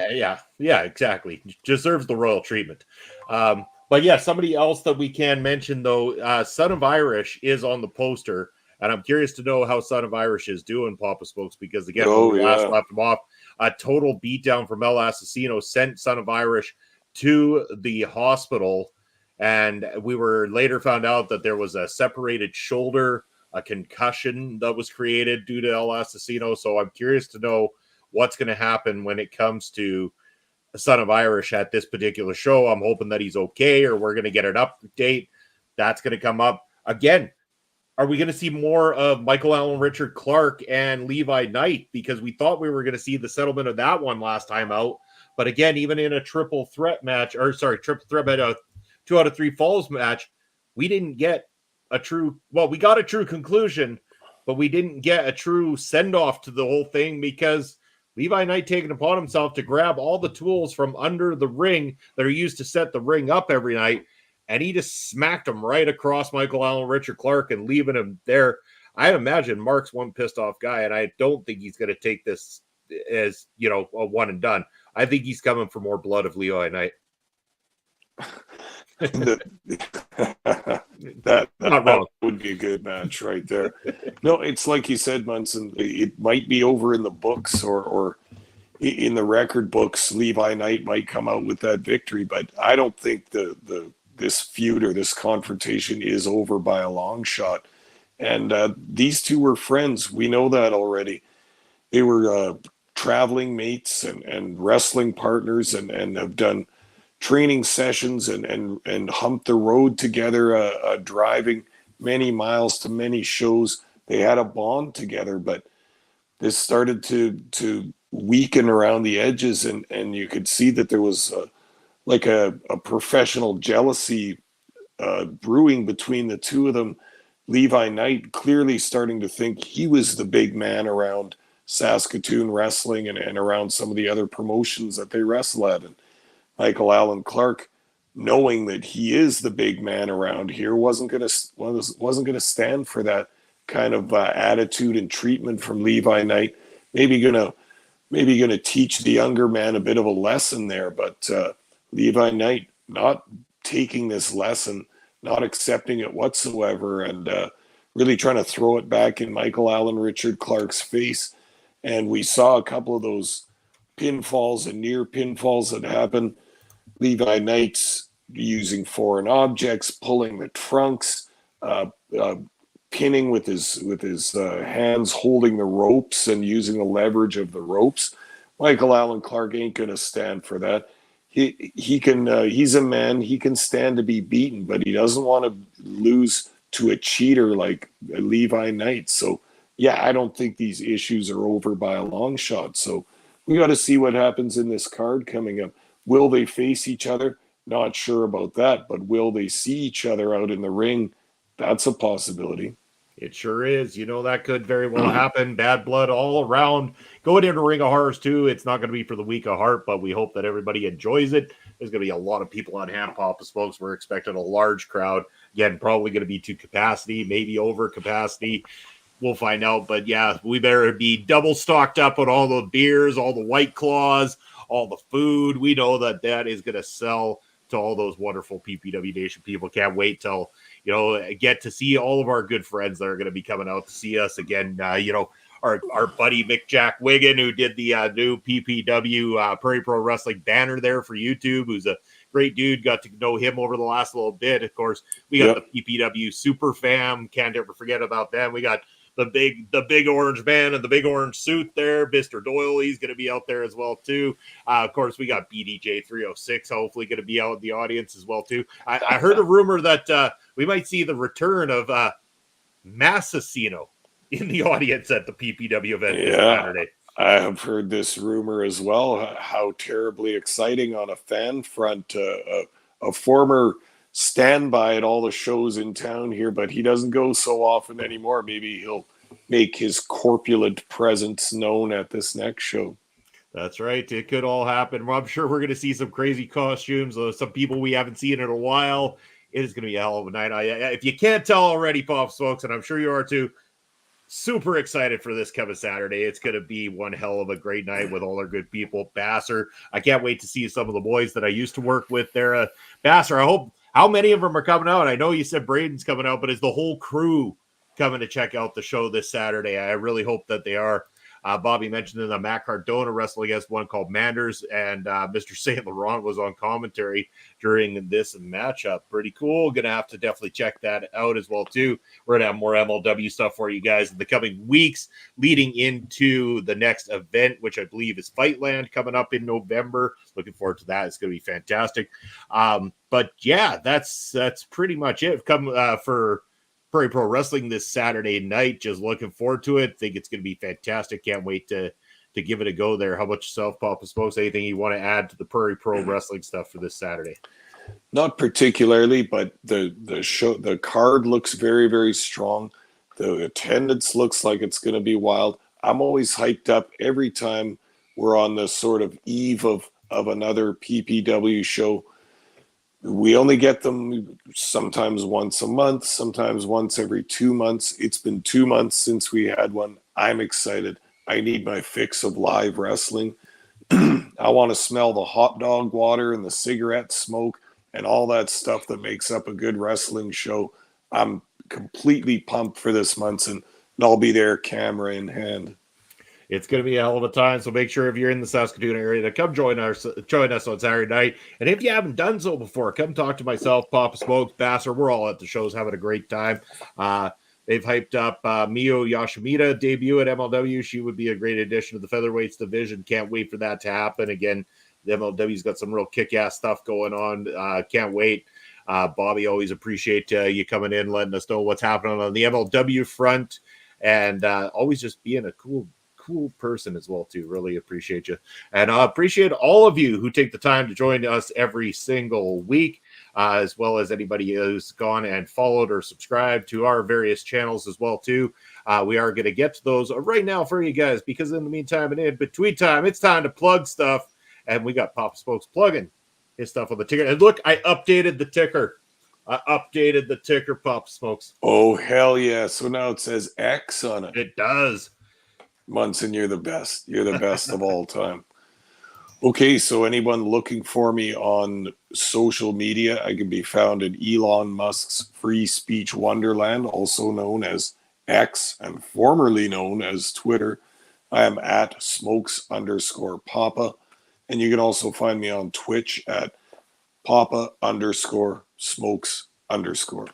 [SPEAKER 1] Yeah, exactly. Deserves the royal treatment. But yeah, somebody else that we can mention though, Son of Irish is on the poster, and I'm curious to know how Son of Irish is doing, Papa Smokes, because again, when we last left him off, a total beatdown from El Assassino sent Son of Irish to the hospital, and we were later found out that there was a separated shoulder, a concussion that was created due to El Assassino. So I'm curious to know what's going to happen when it comes to Son of Irish at this particular show. I'm hoping that he's okay, or we're going to get an update. That's going to come up again. Are we going to see more of Michael Allen, Richard Clark, and Levi Knight? Because we thought we were going to see the settlement of that one last time out. But again, even in a triple threat match, 2 out of 3 falls match, we didn't get a true, we got a true conclusion, but we didn't get a true send-off to the whole thing, because Levi Knight taking upon himself to grab all the tools from under the ring that are used to set the ring up every night, and he just smacked him right across Michael Allen, Richard Clark, and leaving him there. I imagine Mark's one pissed off guy, and I don't think he's going to take this as, a one and done. I think he's coming for more blood of Levi Knight.
[SPEAKER 2] that would be a good match right there. No, it's like you said, Munson, it might be over in the books or in the record books. Levi Knight might come out with that victory, but I don't think this feud or this confrontation is over by a long shot. And these two were friends. We know that already. They were traveling mates and wrestling partners, and have done training sessions and humped the road together, driving many miles to many shows. They had a bond together, but this started to weaken around the edges, and you could see that there was a professional jealousy brewing between the two of them. Levi Knight clearly starting to think he was the big man around Saskatoon wrestling and around some of the other promotions that they wrestle at. And Michael Allen Clark, knowing that he is the big man around here, wasn't going to stand for that kind of attitude and treatment from Levi Knight. Maybe going to teach the younger man a bit of a lesson there, but Levi Knight not taking this lesson, not accepting it whatsoever, and really trying to throw it back in Michael Allen Richard Clark's face. And we saw a couple of those pinfalls and near pinfalls that happened. Levi Knight's using foreign objects, pulling the trunks, pinning with his hands, holding the ropes and using the leverage of the ropes. Michael Allen Clark ain't going to stand for that. He can he's a man. He can stand to be beaten, but he doesn't want to lose to a cheater like Levi Knight. So yeah, I don't think these issues are over by a long shot. So we got to see what happens in this card coming up. Will they face each other? Not sure about that, but will they see each other out in the ring? That's a possibility.
[SPEAKER 1] It sure is. That could very well happen. Bad blood all around. Going into Ring of Horrors too. It's not going to be for the weak of heart, but we hope that everybody enjoys it. There's going to be a lot of people on hand, Papa Smokes. We're expecting a large crowd. Again, probably going to be to capacity, maybe over capacity. We'll find out. But yeah, we better be double stocked up on all the beers, all the White Claws, all the food. We know that is going to sell to all those wonderful PPW Nation people. Can't wait till get to see all of our good friends that are going to be coming out to see us again. Our buddy Mick Jack Wiggin, who did the new PPW Prairie Pro Wrestling banner there for YouTube, who's a great dude. Got to know him over the last little bit. Of course, we got the PPW Super Fam. Can't ever forget about them. We got the big orange man and the big orange suit there. Mr. Doyle, he's going to be out there as well too. Of course, we got BDJ 306, hopefully going to be out in the audience as well too. I heard a rumor that we might see the return of Massassino in the audience at the PPW event this Saturday.
[SPEAKER 2] I have heard this rumor as well. How terribly exciting on a fan front. A former standby at all the shows in town here, but he doesn't go so often anymore. Maybe he'll make his corpulent presence known at this next show.
[SPEAKER 1] That's right. It could all happen. Well, I'm sure we're going to see some crazy costumes, some people we haven't seen in a while. It is going to be a hell of a night. If you can't tell already, Pops, folks, and I'm sure you are too, super excited for this coming Saturday. It's going to be one hell of a great night with all our good people. Basser, I can't wait to see some of the boys that I used to work with there. Basser, I hope, how many of them are coming out? I know you said Braden's coming out, but is the whole crew coming to check out the show this Saturday? I really hope that they are. Bobby mentioned in the Matt Cardona wrestling against one called Manders, and Mr. St. Laurent was on commentary during this matchup. Pretty cool. Gonna have to definitely check that out as well too. We're gonna have more MLW stuff for you guys in the coming weeks leading into the next event, which I believe is Fightland coming up in November. Looking forward to that. It's gonna be fantastic. But yeah, that's pretty much it. Come for Prairie Pro Wrestling this Saturday night. Just looking forward to it. Think it's going to be fantastic. Can't wait to give it a go there. How about yourself, Papa Spokes? Anything you want to add to the Prairie Pro Wrestling stuff for this Saturday?
[SPEAKER 2] Not particularly, but the card looks very, very strong. The attendance looks like it's going to be wild. I'm always hyped up every time we're on the sort of eve of another PPW show. We only get them sometimes once a month, sometimes once every 2 months. It's been 2 months since we had one. I'm excited. I need my fix of live wrestling. I want to smell the hot dog water and the cigarette smoke and all that stuff that makes up a good wrestling show. I'm completely pumped for this, Munson, and I'll be there camera in hand.
[SPEAKER 1] It's going to be a hell of a time, so make sure if you're in the Saskatoon area to come join us on Saturday night. And if you haven't done so before, come talk to myself, Papa Smokes, Basser. We're all at the shows having a great time. They've hyped up Mio Yoshimita debut at MLW. She would be a great addition to the featherweights division. Can't wait for that to happen. Again, the MLW's got some real kick-ass stuff going on. Can't wait. Bobby, always appreciate you coming in, letting us know what's happening on the MLW front, and always just being a cool person as well too. Really appreciate you, and I appreciate all of you who take the time to join us every single week, as well as anybody who's gone and followed or subscribed to our various channels as well too. We are going to get to those right now for you guys, because in the meantime and in between time, it's time to plug stuff, and we got Papa Spokes plugging his stuff on the ticker. And look, I updated the ticker. Papa Smokes.
[SPEAKER 2] Oh, hell yeah. So now it says X on it.
[SPEAKER 1] It does.
[SPEAKER 2] Munson, you're the best. You're the best of all time. Okay, so anyone looking for me on social media, I can be found in Elon Musk's free speech wonderland, also known as X and formerly known as Twitter. I am at smokes_papa. And you can also find me on Twitch at papa_smokes_.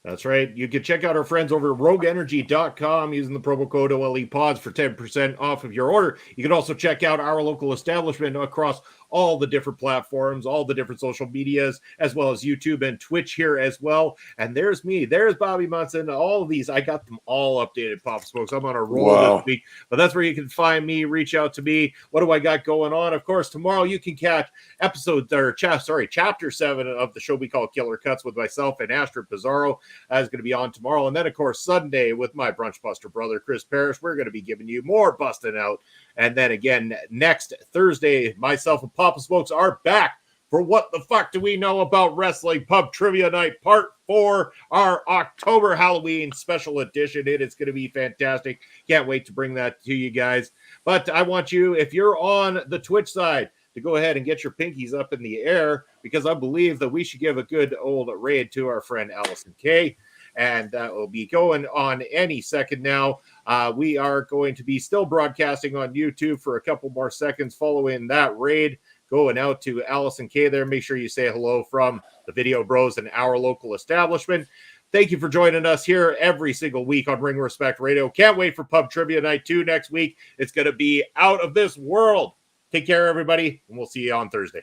[SPEAKER 1] That's right. You can check out our friends over at rogueenergy.com using the promo code OLEPODS for 10% off of your order. You can also check out our local establishment across all the different platforms, all the different social medias, as well as YouTube and Twitch here as well. And there's me. There's Bobby Munson. All of these, I got them all updated, Pop Smokes. I'm on a roll this week. But that's where you can find me. Reach out to me. What do I got going on? Of course, tomorrow you can catch chapter 7 of the show we call Killer Cuts with myself and Astrid Pizarro. That's going to be on tomorrow. And then, of course, Sunday with my brunch buster brother, Chris Parrish, we're going to be giving you more busting out. And then again, next Thursday, myself and Papa Smokes are back for What the Fuck Do We Know About Wrestling Pub Trivia Night Part 4, our October Halloween special edition. It is going to be fantastic. Can't wait to bring that to you guys. But I want you, if you're on the Twitch side, to go ahead and get your pinkies up in the air, because I believe that we should give a good old raid to our friend Allison K. And that will be going on any second now. We are going to be still broadcasting on YouTube for a couple more seconds following that raid. Going out to Allison K there. Make sure you say hello from the Video Bros and our local establishment. Thank you for joining us here every single week on Ring Respect Radio. Can't wait for Pub Trivia Night 2 next week. It's going to be out of this world. Take care, everybody, and we'll see you on Thursday.